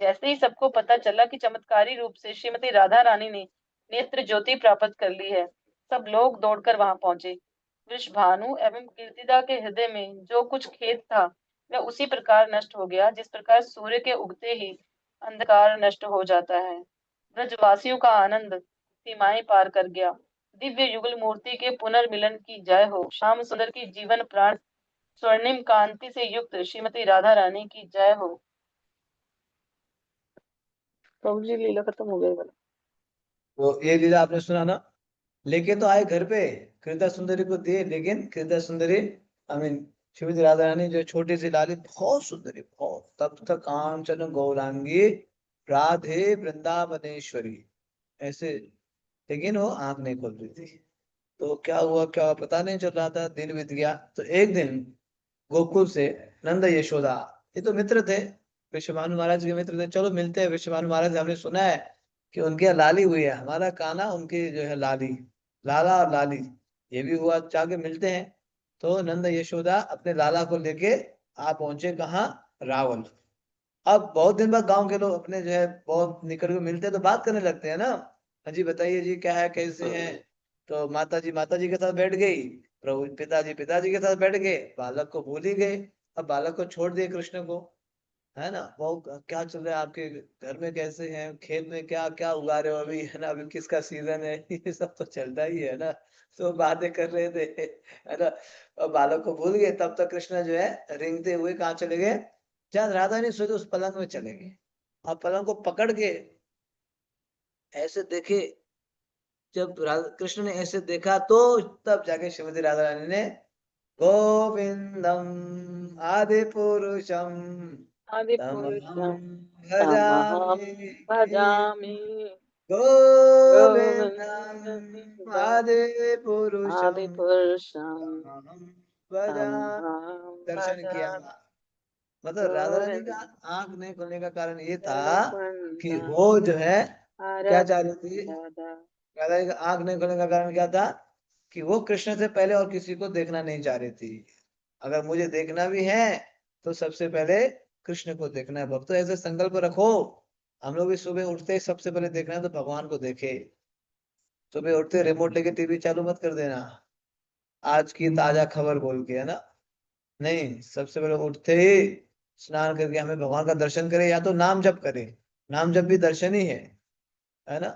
जैसे ही सबको पता चला कि चमत्कारी रूप से श्रीमती राधा रानी ने नेत्र ज्योति प्राप्त कर ली है, सब लोग दौड़कर वहां पहुंचे। वृषभानु एवं कीर्तिदा के हृदय में जो कुछ खेद था वह उसी प्रकार नष्ट हो गया जिस प्रकार सूर्य के उगते ही अंधकार नष्ट हो जाता है। ब्रजवासियों का आनंद सीमाएं पार कर गया। दिव्य युगल मूर्ति के पुनर्मिलन की जय हो। श्याम सुंदर की जीवन प्राण स्वर्णिम कांति से युक्त श्रीमती राधा रानी की जय हो। प्रभु जी लीला खत्म हो गई। तो ये लीला आपने सुना ना। लेके तो आए घर पे, कृता सुंदरी को दिए, लेकिन कृता सुंदरी आई मीन श्रीमती राधा रानी जो छोटी सी लाली बहुत सुंदरी, बहुत तब तक कांचन गौरांगी राधे वृंदावनेश्वरी ऐसे, लेकिन वो आंख नहीं खोल रही थी। तो क्या हुआ पता नहीं चल रहा था, दिन बीत गया। तो एक दिन गोकुल से नंद यशोदा, ये तो मित्र थे, विश्वभानु महाराज के मित्र थे, चलो मिलते हैं विश्वभानु महाराज, हमने सुना है कि उनके यहाँ लाली हुई है, हमारा कान्हा उनकी जो है लाली, लाला और लाली, ये भी हुआ, जाके मिलते हैं। तो नंद यशोदा अपने लाला को लेके आ पहुंचे कहाँ, रावल। अब बहुत दिन बाद गांव के लोग अपने जो है बहुत निकट को मिलते हैं तो बात करने लगते हैं ना। हाँ जी बताइए जी क्या है कैसे हैं। तो माता जी के साथ बैठ गई, प्रभु पिताजी के साथ बैठ गए, बालक को भूल ही गए। अब बालक को छोड़ दिए कृष्ण को, है ना, वो क्या चल रहा है आपके घर में, कैसे हैं, खेत में क्या क्या उगा रहे हो अभी, है ना, अभी किसका सीजन है ये सब तो चलता ही है ना। तो बातें कर रहे थे, है ना। और बालक को भूल गए, तब तक कृष्ण जो है रेंगते हुए कहाँ चले गए, जहाँ राधा नहीं सोचे उस पलंग में चले गए। अब पलंग को पकड़ के ऐसे देखे, जब कृष्ण ने ऐसे देखा तो तब जाके श्रीमती राधा रानी ने गोविंदम आदि पुरुषम आदि तमहं पुरुषं तमहं भजामि, भजामि। गोविंदम गोविन्दं आदि पुरुषम आदिपुरुषं तमहं भजामि। तमहं दर्शन किया, भजामि। मतलब राधा रानी का गोविन्दं आंख नहीं खुलने का कारण ये था कि सर्वगुणनंदन वो जो है क्या चाह रही थी। आराध्य। राधा रानी का आंख नहीं खुलने का कारण क्या था कि वो कृष्ण से पहले और किसी को देखना नहीं चाह रही थी। अगर मुझे देखना भी है तो सबसे पहले कृष्ण को देखना है। भक्तों ऐसे संकल्प रखो, हम लोग भी सुबह उठते ही सबसे पहले देखना है तो भगवान को देखे। सुबह उठते रिमोट लेके टीवी चालू मत कर देना, आज की ताजा खबर बोल के, है ना। नहीं, सबसे पहले उठते ही स्नान करके हमें भगवान का दर्शन करें, या तो नाम जप करें, नाम जप भी दर्शन ही है ना।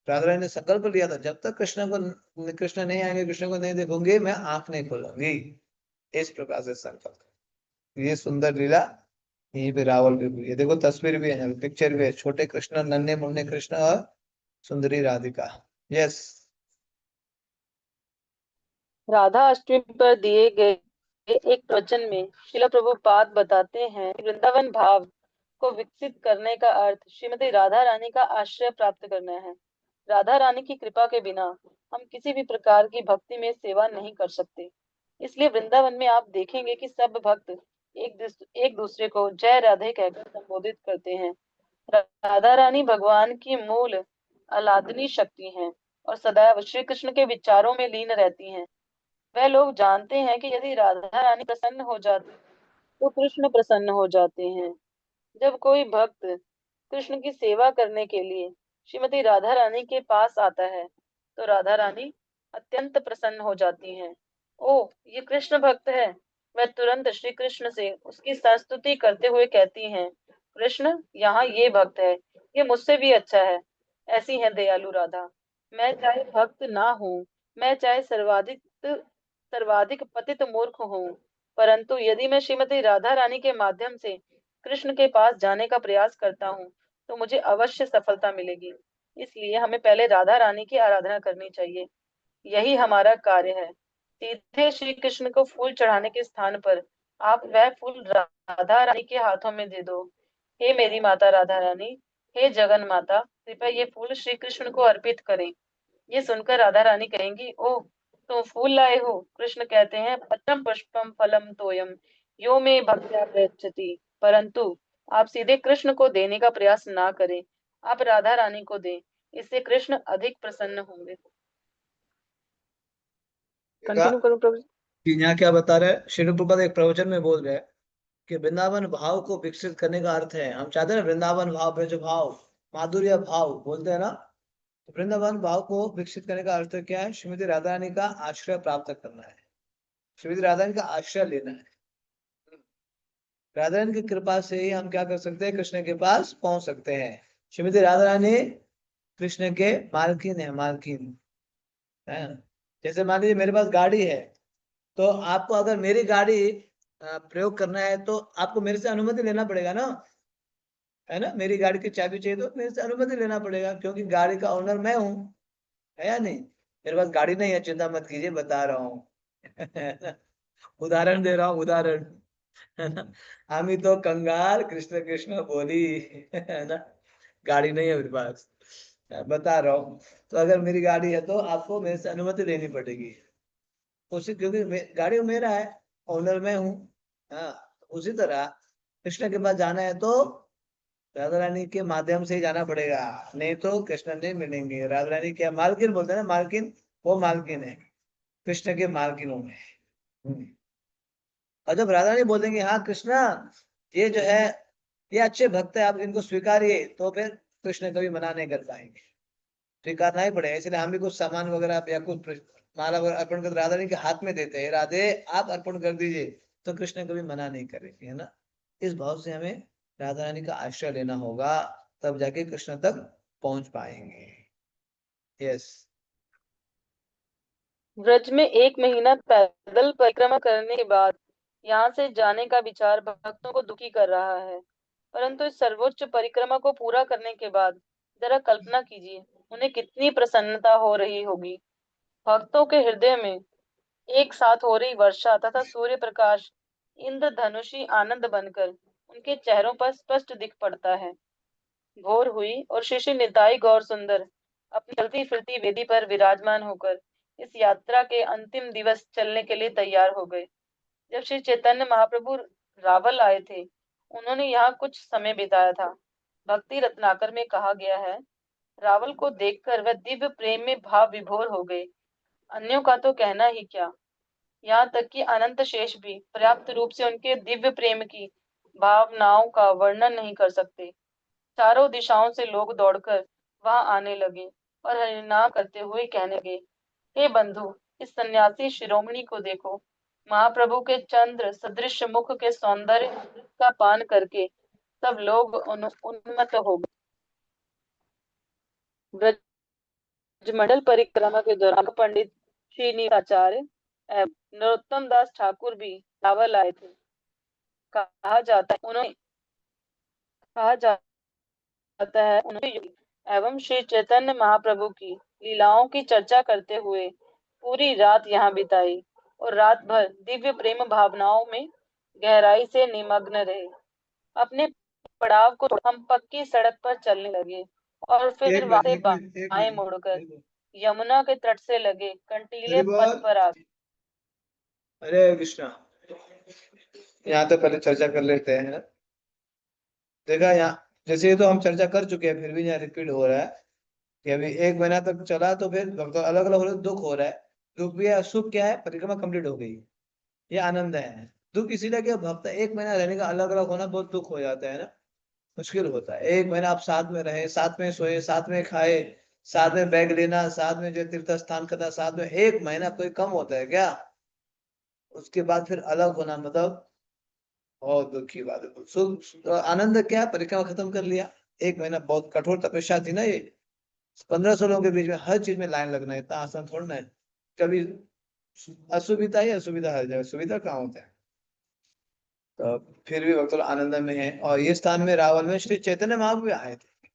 राधा रानी ने संकल्प लिया था, जब तक कृष्ण नहीं आएंगे, कृष्ण को नहीं देखूंगी, मैं आंख नहीं खोलूंगी। इस प्रकार से संकल्प। ये सुंदर लीला यहीं पे रावल भी हुई है। देखो तस्वीर भी है, पिक्चर भी है, छोटे कृष्ण, नन्हे मुन्ने कृष्ण और सुंदरी राधिका। यस। राधा अष्टमी पर दिए गए एक प्रवचन में श्रील प्रभुपाद बताते हैं कि वृंदावन भाव को विकसित करने का अर्थ श्रीमती राधा रानी का आश्रय प्राप्त करना है। राधा रानी की कृपा के बिना हम किसी भी प्रकार की भक्ति में सेवा नहीं कर सकते। इसलिए वृंदावन में आप देखेंगे कि सब भक्त एक दूसरे को जय राधे कहकर संबोधित करते हैं। राधा रानी भगवान की मूल आह्लादनी शक्ति हैं और सदैव श्री कृष्ण के विचारों में लीन रहती हैं। वह लोग जानते हैं कि यदि राधा रानी प्रसन्न हो जाती तो कृष्ण प्रसन्न हो जाते हैं। जब कोई भक्त कृष्ण की सेवा करने के लिए श्रीमती राधा रानी के पास आता है तो राधा रानी अत्यंत प्रसन्न हो जाती हैं। ओ, ये कृष्ण भक्त है। वह तुरंत श्री कृष्ण से उसकी स्तुति करते हुए कहती हैं, कृष्ण, यहाँ ये भक्त है, ये मुझसे भी अच्छा है। ऐसी है दयालु राधा। मैं चाहे भक्त ना हूँ, मैं चाहे सर्वाधिक सर्वाधिक पतित मूर्ख हूँ, परंतु यदि मैं श्रीमती राधा रानी के माध्यम से कृष्ण के पास जाने का प्रयास करता हूँ तो मुझे अवश्य सफलता मिलेगी। इसलिए हमें पहले राधा रानी की आराधना करनी चाहिए। यही हमारा कार्य है। सीधे श्री कृष्ण को फूल चढ़ाने के स्थान पर आप वह फूल राधा रानी के हाथों में दे दो। हे मेरी माता राधा रानी, हे जगन माता, कृपया ये फूल श्री कृष्ण को अर्पित करें। ये सुनकर राधा रानी कहेंगी, ओह, तुम फूल लाए हो। कृष्ण कहते हैं, पत्रम पुष्पम फलम तोयम यो मे भक्त्या प्रयच्छति। परंतु आप सीधे कृष्ण को देने का प्रयास ना करें, आप राधा रानी को दें। इससे कृष्ण अधिक प्रसन्न होंगे। कंटिन्यू करूं प्रभु जी? कि यहाँ क्या बता रहे हैं, श्री प्रभुपाद एक प्रवचन में बोल रहे हैं कि वृंदावन भाव को विकसित करने का अर्थ है, हम चाहते हैं ना वृंदावन भाव, ब्रज भाव, माधुर्य भाव बोलते हैं ना, तो वृंदावन भाव को विकसित करने का अर्थ क्या है? श्रीमती राधा रानी का आश्रय प्राप्त करना है, श्रीमती राधा रानी का आश्रय लेना है। राधा रानी की कृपा से ही हम क्या कर सकते हैं? कृष्ण के पास पहुंच सकते हैं। श्रीमती राधा रानी कृष्ण के मालकिन है, मालकिन है। जैसे मान लीजिए मेरे पास गाड़ी है, तो आपको अगर मेरी गाड़ी प्रयोग करना है तो आपको मेरे से अनुमति लेना पड़ेगा ना, है ना? मेरी गाड़ी की चाबी चाहिए तो मेरे से अनुमति लेना पड़ेगा, क्योंकि गाड़ी का ओनर मैं हूँ, है या नहीं? मेरे पास गाड़ी नहीं है, चिंता मत कीजिए, बता रहा हूँ। उदाहरण दे रहा हूँ, उदाहरण, है ना? हम ही तो कंगाल, कृष्ण कृष्ण बोली, है ना? गाड़ी नहीं है मेरे पास, बता रहा हूँ। तो अगर मेरी गाड़ी है तो आपको मेरे से अनुमति लेनी पड़ेगी, उसी, क्योंकि गाड़ी मेरा है, ओनर मैं हूँ। हाँ, उसी तरह कृष्ण के पास जाना है तो राधा रानी के माध्यम से ही जाना पड़ेगा, नहीं तो कृष्ण नहीं मिलेंगे। राधा रानी क्या मालकिन बोलते हैं ना, मालकिन, वो मालकिन है कृष्ण के मालकिनों में। हम्म। और जब राधा रानी बोलेंगे हाँ कृष्णा, ये जो है ये अच्छे भक्त है, आप इनको स्वीकारिए, तो फिर कृष्ण कभी मना नहीं कर पाएंगे, स्वीकारना ही पड़ेगा। इसलिए हम भी कुछ सामान वगैरह या कुछ माला वगैरह अर्पण कर राधा रानी के हाथ में देते हैं, राधे आप अर्पण कर दीजिए, तो कृष्ण कभी मना नहीं करेंगे, है ना? इस भाव से हमें राधा रानी का आश्रय लेना होगा, तब जाके कृष्ण तक पहुंच पाएंगे। यस। ब्रज में 1 महीना पैदल परिक्रमा करने के बाद यहाँ से जाने का विचार भक्तों को दुखी कर रहा है। परंतु इस सर्वोच्च परिक्रमा को पूरा करने के बाद जरा कल्पना कीजिए, उन्हें कितनी प्रसन्नता हो रही होगी। भक्तों के हृदय में एक साथ हो रही वर्षा तथा सूर्य प्रकाश इंद्रधनुषी आनंद बनकर उनके चेहरों पर स्पष्ट दिख पड़ता है। भोर हुई और श्री श्री निताई गौर सुंदर अपनी चलती फिरती वेदी पर विराजमान होकर इस यात्रा के अंतिम दिवस चलने के लिए तैयार हो गए। जब श्री चैतन्य महाप्रभु रावल आए थे, उन्होंने यहाँ कुछ समय बिताया था। भक्ति रत्नाकर में कहा गया है, रावल को देखकर वह दिव्य प्रेम में भाव विभोर हो गए। अन्यों का तो कहना ही क्या, यहाँ तक कि अनंत शेष भी पर्याप्त रूप से उनके दिव्य प्रेम की भावनाओं का वर्णन नहीं कर सकते। चारों दिशाओं से लोग दौड़कर वहां आने लगे और हरिनाम करते हुए कहने लगे, हे बंधु, इस सन्यासी शिरोमणि को देखो। महाप्रभु के चंद्र सदृश मुख के सौंदर्य का पान करके सब लोग उन्मत्त हो गए। ब्रजमंडल परिक्रमा के दौरान पंडित श्रीनिवाचार्य एवं नरोत्तम दास ठाकुर भी रावल आए थे। कहा जाता है उन्होंने एवं श्री चैतन्य महाप्रभु की लीलाओं की चर्चा करते हुए पूरी रात यहाँ बिताई और रात भर दिव्य प्रेम भावनाओं में गहराई से निमग्न रहे। अपने पड़ाव को हम पक्की सड़क पर चलने लगे और फिर एक वहां मिनट से एक मिनट एक बाएं मिनट मुड़कर हरि बोल यमुना के तट से लगे कंटीले हरि पथ बोल। पर आ गए। हरे कृष्णा। यहाँ तो पहले चर्चा कर लेते हैं। देखा यहाँ, जैसे ये तो हम चर्चा कर चुके हैं, फिर भी यहाँ रिपीट हो रहा है कि अभी 1 महीना तक चला तो फिर भक्तों अलग अलग हो रहे, दुख हो रहा है। दुख भी है, सुख क्या है, परिक्रमा कंप्लीट हो गई, ये आनंद है। दुख इसीलिए कि भक्त 1 महीना रहने का अलग अलग होना बहुत दुख हो जाता है ना, मुश्किल होता है। 1 महीना आप साथ में रहे, साथ में सोए, साथ में खाए, साथ में बैग लेना, साथ में जो तीर्थ स्थान करना, साथ में 1 महीना, कोई कम होता है क्या? उसके बाद फिर अलग होना मतलब बहुत दुख की बात है। सुख आनंद क्या, परिक्रमा खत्म कर लिया। 1 महीना बहुत कठोर तपस्या थी ना ये, 1500 लोगों के बीच में हर चीज में लाइन लगना इतना आसान थोड़ा ना है। कभी असुविधा ही असुविधा, हर जगह सुविधा कहाँ होता है। तो फिर भी भक्त लोग आनंद में है। और ये स्थान में रावल में श्री चैतन्य महाप्रभु भी आए थे,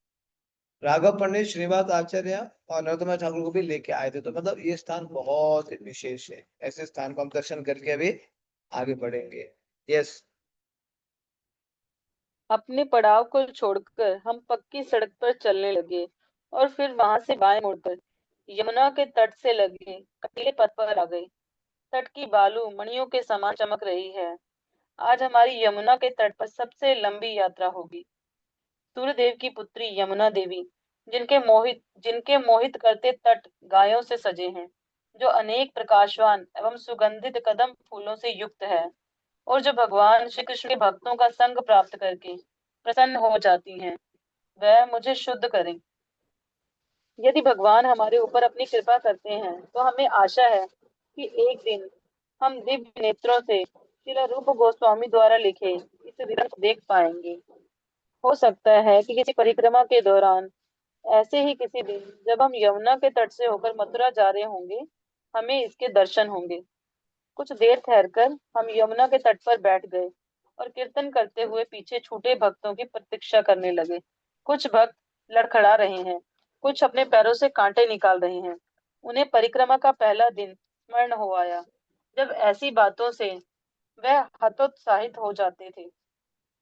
राघव पंडित, श्रीनिवास आचार्य और नरोत्तम ठाकुर को भी लेके आए थे। तो मतलब ये स्थान बहुत विशेष है। ऐसे स्थान को हम दर्शन करके अभी आगे बढ़ेंगे। यस। अपने पड़ाव को छोड़कर हम पक्की सड़क पर चलने लगे और फिर वहां से बाएं मुड़कर यमुना के तट से लगे कंटीले पथ पर आ गए। तट की बालू मणियों के समान चमक रही है। आज हमारी यमुना के तट पर सबसे लंबी यात्रा होगी। सूर्यदेव की पुत्री यमुना देवी, जिनके मोहित करते तट गायों से सजे हैं, जो अनेक प्रकाशवान एवं सुगंधित कदम फूलों से युक्त है और जो भगवान श्री कृष्ण के भक्तों का संग प्राप्त करके प्रसन्न हो जाती हैं, वह मुझे शुद्ध करें। यदि भगवान हमारे ऊपर अपनी कृपा करते हैं तो हमें आशा है कि एक दिन हम दिव्य नेत्रों से श्रील रूप गोस्वामी द्वारा लिखे इस ग्रंथ को देख पाएंगे। हो सकता है कि किसी परिक्रमा के दौरान, ऐसे ही किसी दिन जब हम यमुना के तट से होकर मथुरा जा रहे होंगे, हमें इसके दर्शन होंगे। कुछ देर ठहरकर हम यमुना के तट पर बैठ गए और कीर्तन करते हुए पीछे छूटे भक्तों की प्रतीक्षा करने लगे। कुछ भक्त लड़खड़ा रहे हैं, कुछ अपने पैरों से कांटे निकाल रहे हैं। उन्हें परिक्रमा का पहला दिन स्मरण हो आया, जब ऐसी बातों से वह हतोत्साहित हो जाते थे।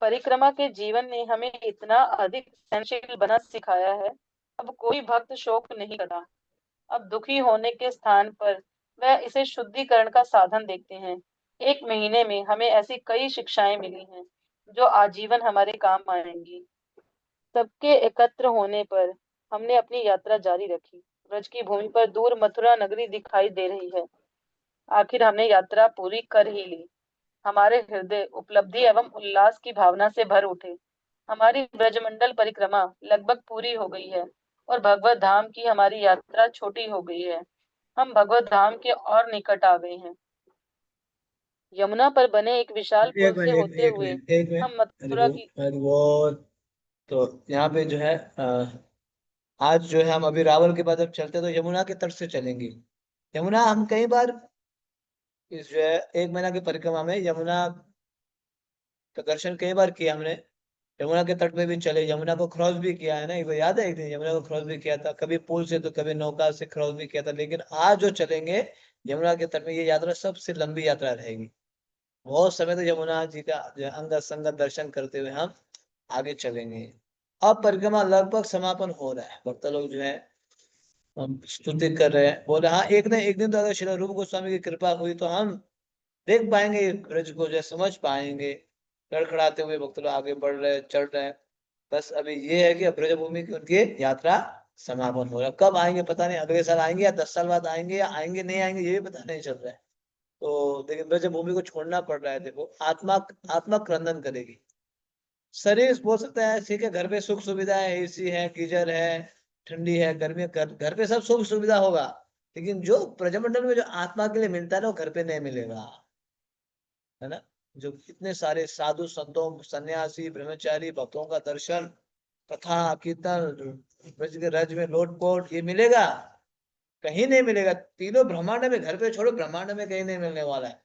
परिक्रमा के जीवन ने हमें इतना अधिक सहनशील बना सिखाया है। अब कोई भक्त शोक नहीं करता। अब दुखी होने के स्थान पर वह इसे शुद्धिकरण का साधन देखते हैं। 1 महीने में हमें ऐसी कई शिक्षाएं मिली हैं जो आजीवन हमारे काम आएंगी। सबके एकत्र होने पर हमने अपनी यात्रा जारी रखी। ब्रज की भूमि पर दूर मथुरा नगरी दिखाई दे रही है। आखिर हमने यात्रा पूरी कर ही ली। हमारे हृदय उपलब्धि एवं उल्लास की भावना से भर उठे। हमारी ब्रजमंडल परिक्रमा लगभग पूरी हो गई है और भगवत धाम की हमारी यात्रा छोटी हो गई है। हम भगवत धाम के और निकट आ गए हैं। यमुना पर बने एक विशाल पुल एक से मिनट एक होते एक हुए मिनट एक हम मिनट हरि मथुरा बोल की हरि बोल। तो यहाँ पे जो है आज जो है हम अभी रावल के बाद अब चलते तो यमुना के तट से चलेंगे। यमुना हम कई बार इस जो है 1 महीना की परिक्रमा में यमुना का दर्शन कई बार किया हमने। यमुना के तट पे भी चले, यमुना को क्रॉस भी किया है ना, ये तो याद है, एक दिन यमुना को क्रॉस भी किया था, कभी पुल से तो कभी नौका से क्रॉस भी किया था। लेकिन आज जो चलेंगे यमुना के तट में, ये यात्रा सबसे लंबी यात्रा रहेगी। बहुत समय तो यमुना जी का जो है अंग संग दर्शन करते हुए हम आगे चलेंगे। अब परिक्रमा लगभग समापन हो रहा है, भक्त लोग जो है हम स्तुति कर रहे हैं, बोले हाँ एक न एक दिन तो अगर श्री रूप गोस्वामी की कृपा हुई तो हम देख पाएंगे, इस ब्रज को जो है समझ पाएंगे। लड़खड़ाते हुए भक्त लोग आगे बढ़ रहे हैं, चढ़ रहे हैं। बस अभी ये है कि अब ब्रजभूमि की उनकी यात्रा समापन हो रहा है। कब आएंगे पता नहीं, अगले साल आएंगे या 10 साल बाद आएंगे, या आएंगे नहीं आएंगे ये भी पता नहीं चल रहा है। तो लेकिन ब्रजभूमि को छोड़ना पड़ रहा है। देखो आत्मा, आत्मा क्रंदन करेगी। शरीर बोल सकता है ठीक है, घर पे सुख सुविधा है, एसी है, गीजर है, ठंडी है, गर्मी है, घर पे सब सुख सुविधा होगा, लेकिन जो ब्रजमंडल में जो आत्मा के लिए मिलता है ना, वो घर पे नहीं मिलेगा, है ना। जो इतने सारे साधु संतों, सन्यासी, ब्रह्मचारी भक्तों का दर्शन, कथा कीर्तन, ब्रज के रज में लोटपोट, ये मिलेगा कहीं नहीं मिलेगा, तीनों ब्रह्मांड में, घर पे छोड़ो, ब्रह्मांड में कहीं नहीं मिलने वाला है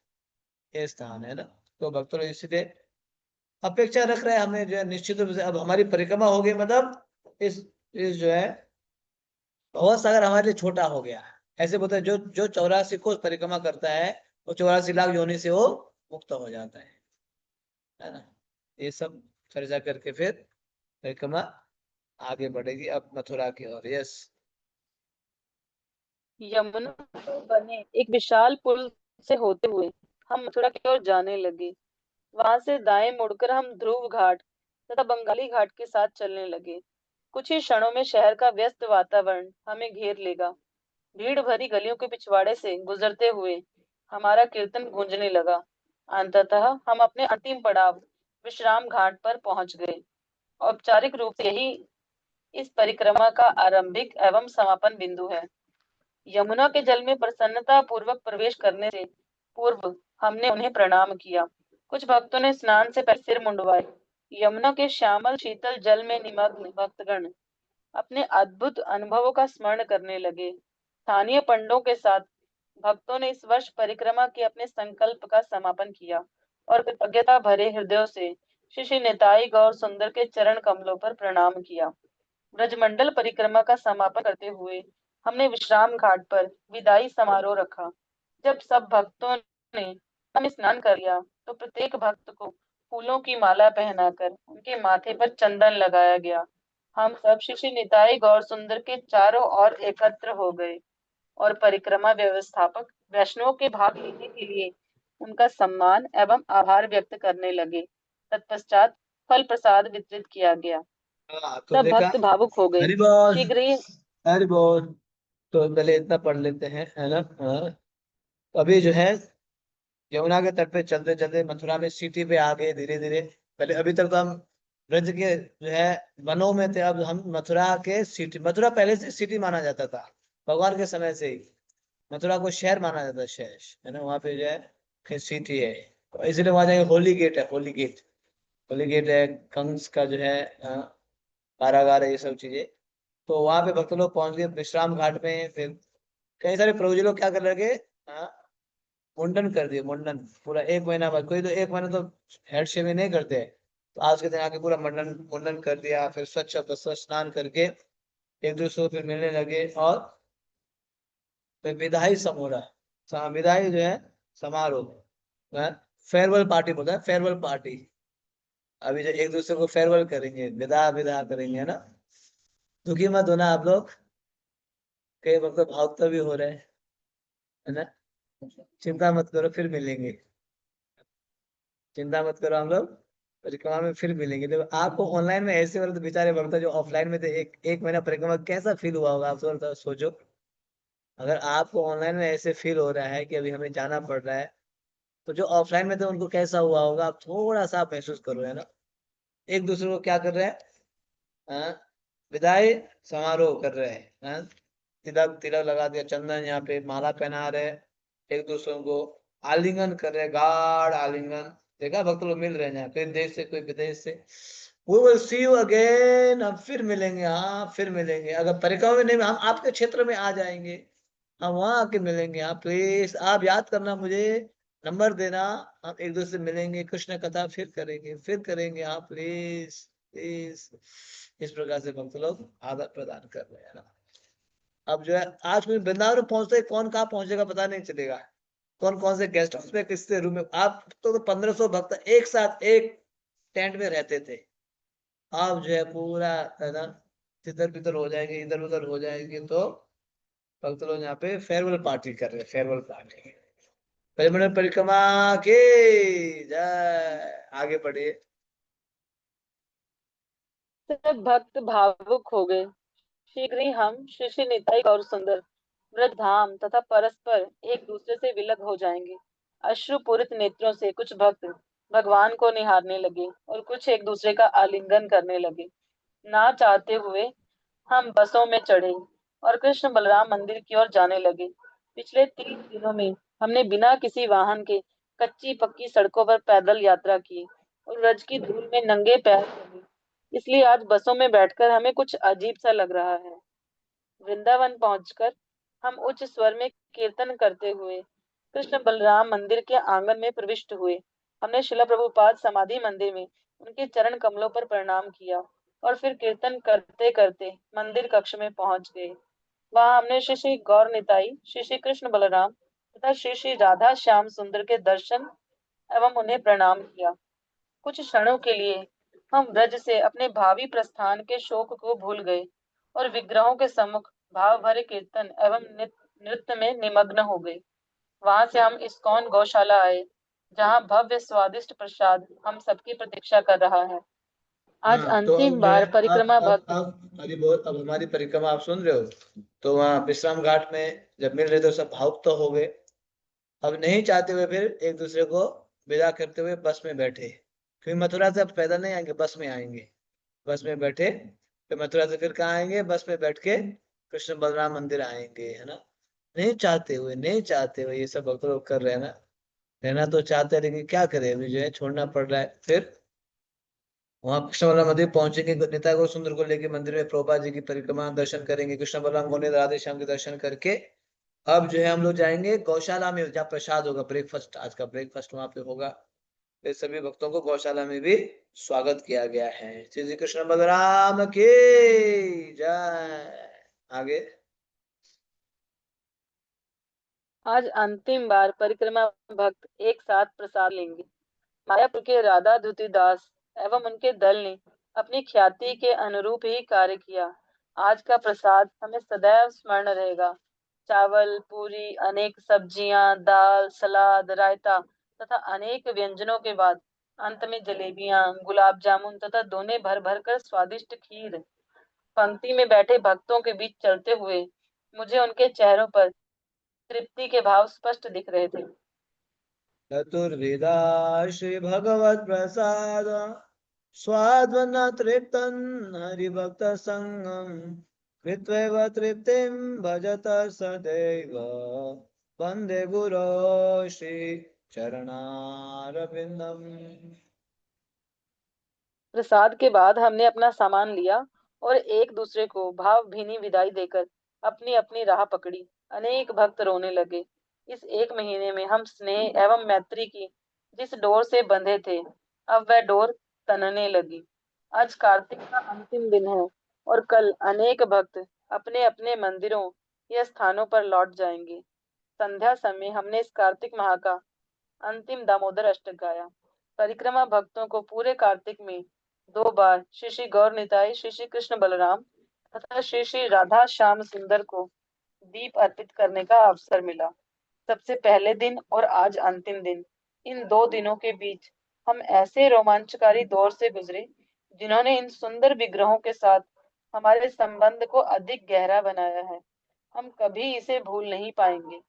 ये स्थान, है ना। तो भक्त लोग इसलिए अपेक्षा रख रहे हैं हमें, जो है निश्चित रूप से अब हमारी परिक्रमा होगी, मतलब इस जो है भव सागर हमारे लिए छोटा हो गया। ऐसे बोलते हैं, जो जो 84 को परिक्रमा करता है, वो 84 लाख योनि से वो मुक्त हो जाता है ना। ये सब चर्चा करके फिर परिक्रमा आगे बढ़ेगी अब मथुरा की ओर। यस। यमुना पर बने एक विशाल पुल से होते हुए हम मथुरा की ओर जाने लगे। वहां से दाएं मुड़कर हम ध्रुव घाट तथा बंगाली घाट के साथ चलने लगे। कुछ ही क्षणों में शहर का व्यस्त वातावरण हमें घेर लेगा। भीड़ भरी गलियों के पिछवाड़े से गुजरते हुए हमारा कीर्तन गूंजने लगा। अंततः हम अपने अंतिम पड़ाव विश्राम घाट पर पहुंच गए। औपचारिक रूप से यही इस परिक्रमा का आरंभिक एवं समापन बिंदु है। यमुना के जल में प्रसन्नता पूर्वक प्रवेश करने से पूर्व हमने उन्हें प्रणाम किया। कुछ भक्तों ने स्नान से पहले सिर मुंडवाए। यमुना के श्यामल शीतल जल में निमग्न भक्तगण अपने अद्भुत अनुभवों का स्मरण करने लगे। स्थानीय पंडों के साथ भक्तों ने इस वर्ष परिक्रमा के अपने संकल्प का समापन किया और कृतज्ञता भरे हृदयों से श्री श्री निताई गौर सुंदर के चरण कमलों पर प्रणाम किया। ब्रजमंडल परिक्रमा का समापन करते हुए हमने विश्राम घाट पर विदाई समारोह रखा। जब सब भक्तों ने हमें स्नान कर लिया तो प्रत्येक भक्त को फूलों की माला पहनाकर उनके माथे पर चंदन लगाया गया। हम सब श्री श्री निताई गौर सुंदर के चारों ओर एकत्र हो गए और परिक्रमा व्यवस्थापक वैष्णवों के भाग लेने के लिए उनका सम्मान एवं आभार व्यक्त करने लगे। तत्पश्चात फल प्रसाद वितरित किया गया। हाँ, तो सब देखा। भक्त भावुक हो गए। हरि बोल। शीघ्र ही हरि बोल। तो पहले इतना पढ़ लेते हैं, है ना। हाँ। तो अभी जो है यमुना के तट पे चलते चलते मथुरा में सिटी पे आ गए धीरे धीरे। पहले अभी तक तो हम ब्रज के जो है वनों में थे, अब हम मथुरा के सिटी, मथुरा पहले से सिटी माना जाता था, भगवान के समय से ही मथुरा को शहर माना जाता है, शहर, है ना। वहाँ पे जो है फिर सिटी है, तो इसलिए वहां जाएंगे, होली गेट है, होली गेट। होली गेट है, कंस का जो है कारागार है, ये सब चीजें। तो वहां पे भक्त लोग पहुंच गए विश्राम घाट में। फिर कई सारे प्रभु लोग क्या कर लगे, मुंडन कर दिए, मुंडन पूरा 1 महीना बाद। कोई तो 1 महीना तो हेड शेविंग नहीं करते हैं, तो आज के दिन आके पूरा मुंडन मुंडन कर दिया। फिर स्वच्छ वस्त्र स्नान करके एक दूसरे को फिर मिलने लगे। और फिर विदाई समूह, विदाई जो है समारोह, फेयरवेल पार्टी बोलता है, फेयरवेल पार्टी। अभी जो एक दूसरे को फेयरवेल करेंगे, विदा विदा करेंगे, है ना। दुखी मत होना आप लोग, कई वक्त भावुक तो भी हो रहे हैं, है ना। चिंता मत करो, फिर मिलेंगे। चिंता मत करो, हम लोग परिक्रमा में फिर मिलेंगे। तो आपको ऑनलाइन में ऐसे वाले तो बेचारे भक्त जो ऑफलाइन में थे, एक एक महीना परिक्रमा, कैसा फील हुआ होगा आप सोचो। अगर आपको ऑनलाइन में ऐसे फील हो रहा है कि अभी हमें जाना पड़ रहा है, तो जो ऑफलाइन में थे उनको कैसा हुआ होगा, आप थोड़ा सा आप महसूस करो, है ना। एक दूसरे को क्या कर रहे हैं, हाँ, विदाई समारोह कर रहे हैं, हाँ? तिलक तिलक लगा दिया, चंदन यहाँ पे माला पहना रहे हैं, एक दूसरे को आलिंगन कर रहे हैं, गाढ़ आलिंगन। देखा, भक्त लोग मिल रहे हैं यहाँ, कोई देश से कोई विदेश से। We will see you again, हम फिर मिलेंगे, हाँ फिर मिलेंगे। अगर परिक्रमा में नहीं, हम आपके क्षेत्र में आ जाएंगे, हम वहां आके मिलेंगे। हाँ प्लीज आप याद करना मुझे, नंबर देना, हम एक दूसरे से मिलेंगे, कृष्ण कथा फिर करेंगे, फिर करेंगे, हाँ प्लीज प्लीज। इस प्रकार से भक्त लोग आदान प्रदान कर रहे हैं ना। अब जो है आज कोई वृंदावन में पहुंचते ही कौन कहाँ पहुंचेगा पता नहीं चलेगा, कौन कौन से गेस्ट हाउस में, किससे रूम में। आप तो 1500 भक्त एक साथ एक टेंट में रहते थे, अब जो है पूरा, है ना, तितर बितर हो जाएंगे, इधर उधर हो जाएंगे। तो भक्त लोग यहाँ पे फेयरवेल पार्टी कर रहे हैं, फेयरवेल पार्टी। परिमंडल परिक्रमा की जय। आगे बढ़िए। सब भक्त भावुक हो गए। शीघ्र ही हम श्री श्री निताई गौर सुंदर ब्रज धाम तथा परस्पर एक दूसरे से विलग हो जाएंगे। अश्रुपूरित नेत्रों से कुछ भक्त भगवान को निहारने लगे और कुछ एक दूसरे का आलिंगन करने लगे। ना चाहते हुए हम बसों में चढ़े और कृष्ण बलराम मंदिर की ओर जाने लगे। पिछले 3 दिनों में हमने बिना किसी वाहन के कच्ची पक्की सड़कों पर पैदल यात्रा की और ब्रज की धूल में नंगे पैर चले। इसलिए आज बसों में बैठकर हमें कुछ अजीब सा लग रहा है। वृंदावन पहुंचकर हम उच्च स्वर में कीर्तन करते हुए कृष्ण बलराम मंदिर के आंगन में प्रविष्ट हुए। हमने शिला प्रभुपाद समाधि मंदिर में उनके चरण कमलों पर प्रणाम किया और फिर कीर्तन करते करते मंदिर कक्ष में पहुंच गए। वहां हमने श्री श्री गौर निताई, श्री श्री कृष्ण बलराम तथा श्री श्री राधा श्याम सुंदर के दर्शन एवं उन्हें प्रणाम किया। कुछ क्षणों के लिए हम ब्रज से अपने भावी प्रस्थान के शोक को भूल गए और विग्रहों के सम्मुख भाव भरे कीर्तन एवं नृत्य में निमग्न हो गए। वहां से हम इस्कॉन गौशाला आए, जहां भव्य स्वादिष्ट प्रसाद हम सबकी प्रतीक्षा कर रहा है। आज हाँ, तो अब अंतिम जो है, बार परिक्रमा भक्त। अब हरी बोल, अब हमारी परिक्रमा आप सुन रहे हो। तो वहाँ विश्राम घाट में जब मिल रहे तो सब भावुक तो हो गए। अब नहीं चाहते हुए फिर एक दूसरे को विदा करते हुए बस में बैठे, क्योंकि मथुरा से अब पैदल नहीं आएंगे, बस में आएंगे। बस में बैठे, फिर मथुरा से फिर कहाँ आएंगे, बस में बैठ के कृष्ण बलराम मंदिर आएंगे, है ना। नहीं चाहते हुए ये सब भक्त लोग कर रहे हैं ना। रहना तो चाहते हैं, लेकिन क्या करें, अभी जो है छोड़ना पड़ रहा है। फिर वहां कृष्ण बलराम मंदिर पहुंचेंगे, निताई गौर सुंदर को लेके मंदिर में प्रभुपाद जी की परिक्रमा दर्शन करेंगे, कृष्ण बलराम को राधे श्याम के दर्शन करके अब जो है हम लोग जाएंगे गौशाला में, जहाँ प्रसाद होगा, ब्रेकफास्ट, आज का ब्रेकफास्ट वहां पे होगा। फिर सभी भक्तों को गौशाला में भी स्वागत किया गया है। श्री श्री कृष्ण बलराम की जय। आगे। आज अंतिम बार परिक्रमा भक्त एक साथ प्रसाद लेंगे। मायापुर के राधा धुतीदास एवं उनके दल ने अपनी ख्याति के अनुरूप ही कार्य किया। आज का प्रसाद हमें सदैव स्मरण रहेगा। चावल, पूरी, अनेक सब्जियां, दाल, सलाद, रायता तथा अनेक व्यंजनों के बाद अंत में जलेबियां, गुलाब जामुन तथा दोने भर भर कर स्वादिष्ट खीर। पंक्ति में बैठे भक्तों के बीच चलते हुए मुझे उनके चेहरों पर तृप्ति के भाव स्पष्ट दिख रहे थे। चतुर्विधा श्री भगवत प्रसाद स्वाद्वन्न तृप्तन हरिभक्त संगम कृत्वैव तृप्तिं भजत सदैव वंदे गुरो श्री चरणारविंदम। प्रसाद के बाद हमने अपना सामान लिया और एक दूसरे को भावभीनी विदाई देकर अपनी अपनी राह पकड़ी। अनेक भक्त रोने लगे। इस एक महीने में हम स्नेह एवं मैत्री की जिस डोर से बंधे थे, अब वह डोर तनने लगी। आज कार्तिक का अंतिम दिन है और कल अनेक भक्त अपने अपने मंदिरों या स्थानों पर लौट जाएंगे। संध्या समय हमने इस कार्तिक माह का अंतिम दामोदर अष्टक गाया। परिक्रमा भक्तों को पूरे कार्तिक में 2 बार श्री श्री गौर निताई, श्री श्री कृष्ण बलराम तथा श्री श्री राधा श्याम सुंदर को दीप अर्पित करने का अवसर मिला। सबसे पहले दिन और आज अंतिम दिन, इन 2 दिनों के बीच हम ऐसे रोमांचकारी दौर से गुजरे जिन्होंने इन सुंदर विग्रहों के साथ हमारे संबंध को अधिक गहरा बनाया है। हम कभी इसे भूल नहीं पाएंगे।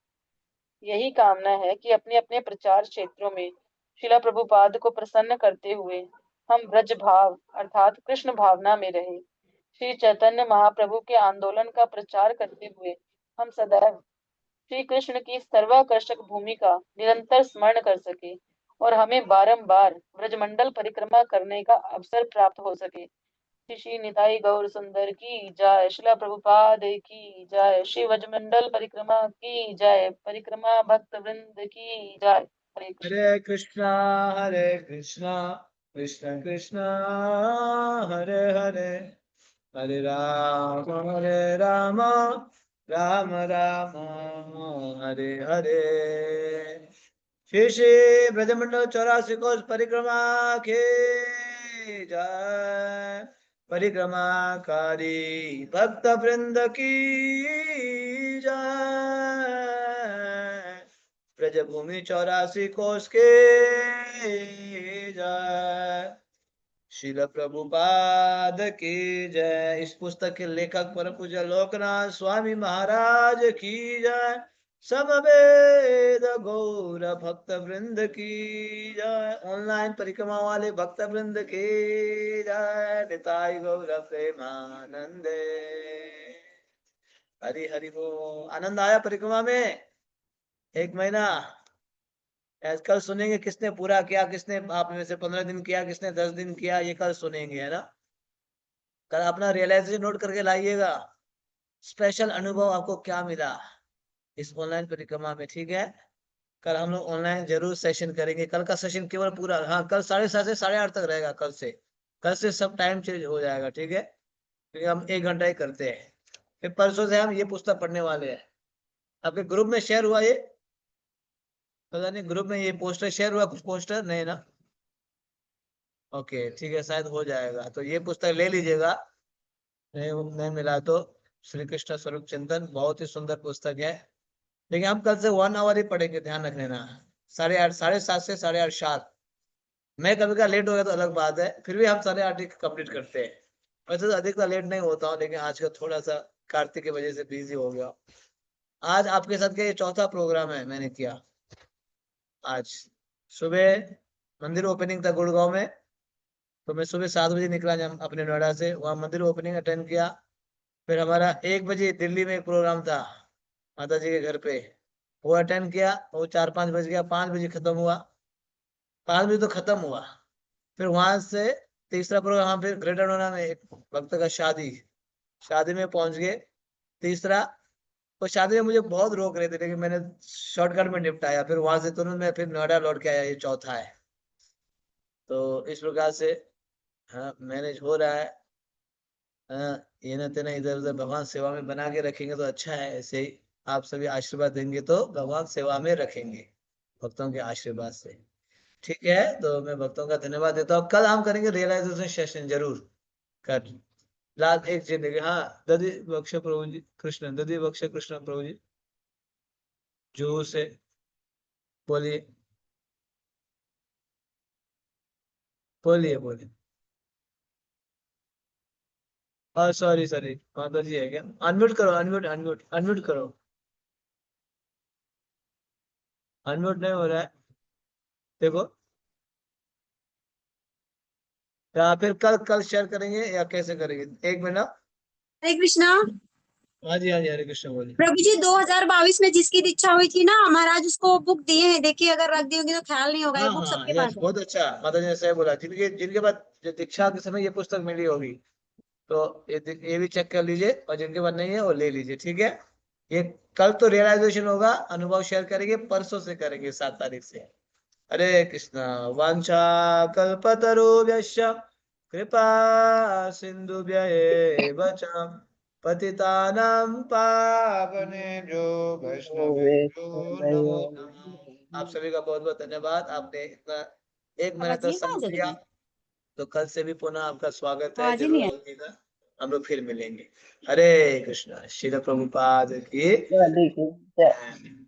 यही कामना है कि अपने अपने प्रचार क्षेत्रों में शिला प्रभुपाद को प्रसन्न करते हुए हम ब्रज भाव अर्थात कृष्ण भावना में रहे। श्री चैतन्य महाप्रभु के आंदोलन का प्रचार करते हुए हम सदैव श्री कृष्ण की सर्वाकर्षक भूमि का निरंतर स्मरण कर सके और हमें बारंबार ब्रजमंडल परिक्रमा करने का अवसर प्राप्त हो सके। श्री श्री निताई गौर सुंदर की जय, शिला प्रभुपाद की जय, श्री व्रजमंडल परिक्रमा की जय, परिक्रमा भक्त वृंद की जय। हरे कृष्ण। हरे कृष्णा, हरे कृष्णा, कृष्ण कृष्णा, हरे हरे, हरे राम, राम राम, हरे हरे। श्री श्री ब्रजमंडल 84 कोस परिक्रमा के जय। परिक्रमाकारी भक्त वृंद की जय। ब्रजभूमि 84 कोस के जय। शिल प्रभुपाद की जय। इस पुस्तक के लेखक परम पूज्य लोकनाथ स्वामी महाराज की जय। समवेद गौर भक्त वृंद की जय। ऑनलाइन परिक्रमा वाले भक्त वृंद की जय। निताई गौर प्रेमानंदे। हरि हरि बोल। आनंद आया परिक्रमा में? एक महीना आज कल सुनेंगे किसने पूरा किया, किसने आप में से 15 दिन किया, किसने 10 दिन किया, ये कल सुनेंगे, है ना। कल अपना रियलाइजेशन नोट करके लाइएगा, स्पेशल अनुभव आपको क्या मिला। इस ऑनलाइन परिक्रमा में, ठीक है। कल हम लोग ऑनलाइन जरूर सेशन करेंगे। कल का सेशन केवल पूरा, हाँ, कल 7:30 से 8:30 तक रहेगा। कल से सब टाइम चेंज हो जाएगा, ठीक है, क्योंकि हम 1 घंटा ही करते हैं। फिर परसों से हम ये पुस्तक पढ़ने वाले हैं। आपके ग्रुप में शेयर हुआ ये? पता नहीं ग्रुप में ये पोस्टर शेयर हुआ, कुछ पोस्टर नहीं ना? ओके, ठीक है, शायद हो जाएगा। तो ये पुस्तक ले लीजिएगा, नहीं मिला तो। श्री कृष्ण स्वरूप चिंतन बहुत ही सुंदर पुस्तक है। लेकिन हम कल से 1 आवर ही पढ़ेंगे, ध्यान रख लेना। 8:30, 7:30 से 8:30 शार्प। मैं कभी का लेट हो गया तो अलग बात है, फिर भी हम 8:30 ही कंप्लीट करते हैं। वैसे तो अधिकतर लेट नहीं होता हूँ, लेकिन आज का थोड़ा सा कार्तिक की वजह से बिजी हो गया। आज आपके साथ का ये चौथा प्रोग्राम है मैंने किया। आज सुबह मंदिर ओपनिंग था गुड़गांव में, तो मैं सुबह 7 बजे निकला अपने नोएडा से, वहाँ मंदिर ओपनिंग अटेंड किया। फिर हमारा 1 बजे दिल्ली में एक प्रोग्राम था माता जी के घर पे, वो अटेंड किया। वो 4-5 बज गया, 5 बजे खत्म हुआ। 5 बजे तो खत्म हुआ। फिर वहां से तीसरा प्रोग्राम, हम फिर ग्रेटर नोएडा में एक भक्त का शादी, शादी में पहुंच गए। तीसरा, वो शादी में मुझे बहुत रोक रहे थे, लेकिन मैंने शॉर्टकट में निपटाया। फिर वहां से तुरंत मैं फिर नोएडा लौट के आया। ये चौथा है। तो इस प्रकार से, हाँ, मैनेज हो रहा है। हाँ, ये ना तेना इधर उधर भगवान सेवा में बना के रखेंगे तो अच्छा है। ऐसे ही आप सभी आशीर्वाद देंगे तो भगवान सेवा में रखेंगे, भक्तों के आशीर्वाद से। ठीक है, तो मैं भक्तों का धन्यवाद देता हूँ। कल हम करेंगे रियलाइजेशन सेशन जरूर। कर लाल एक जिंदगी, हाँ, दधी बख्श प्रभु जी कृष्ण, दधी बख्श कृष्ण प्रभु जी, जो से बोलिए, बोलिए, बोलिए। हाँ, सॉरी सॉरी, माता जी है क्या? अनम्यूट करो, अनम्यूट अनम्यूट अनम्यूट करो। अनम्यूट नहीं हो रहा है, देखो। या फिर कल कल शेयर करेंगे या कैसे करेंगे? 1 मिनट। हरे कृष्णा। हाँ जी, हाँ जी, हरे कृष्ण, बोलिए। प्रभु जी 2022 में जिसकी दीक्षा हुई थी ना, महाराज उसको बुक दिए हैं, देखिए अगर रख दी होगी तो ख्याल नहीं होगा, ये हाँ बुक हाँ, सबके यस, पास है। बहुत अच्छा, माता जी ने सही बोला। जिनके जिनके पास जो दीक्षा के समय ये पुस्तक मिली होगी, तो ये भी चेक कर लीजिए, और जिनके पास नहीं है वो ले लीजिए, ठीक है। ये कल तो रियलाइजेशन होगा, अनुभव शेयर करेंगे, परसों से करेंगे, 7 तारीख से। हरे कृष्णा। वांछा कल्पतरुभ्यश्च कृपा सिन्धुभ्येव च पतितानां पावनेभ्यो वैष्णवेभ्यो नमो नमः। आप सभी का बहुत बहुत धन्यवाद, आपने इतना 1 महीने आवाज तक नहीं समय आ दिया। दीदी? तो कल से भी पुनः आपका स्वागत है, आवाज ही जरूर नहीं आइएगा। हम लोग फिर मिलेंगे। हरे कृष्णा। श्रील प्रभुपाद की आ।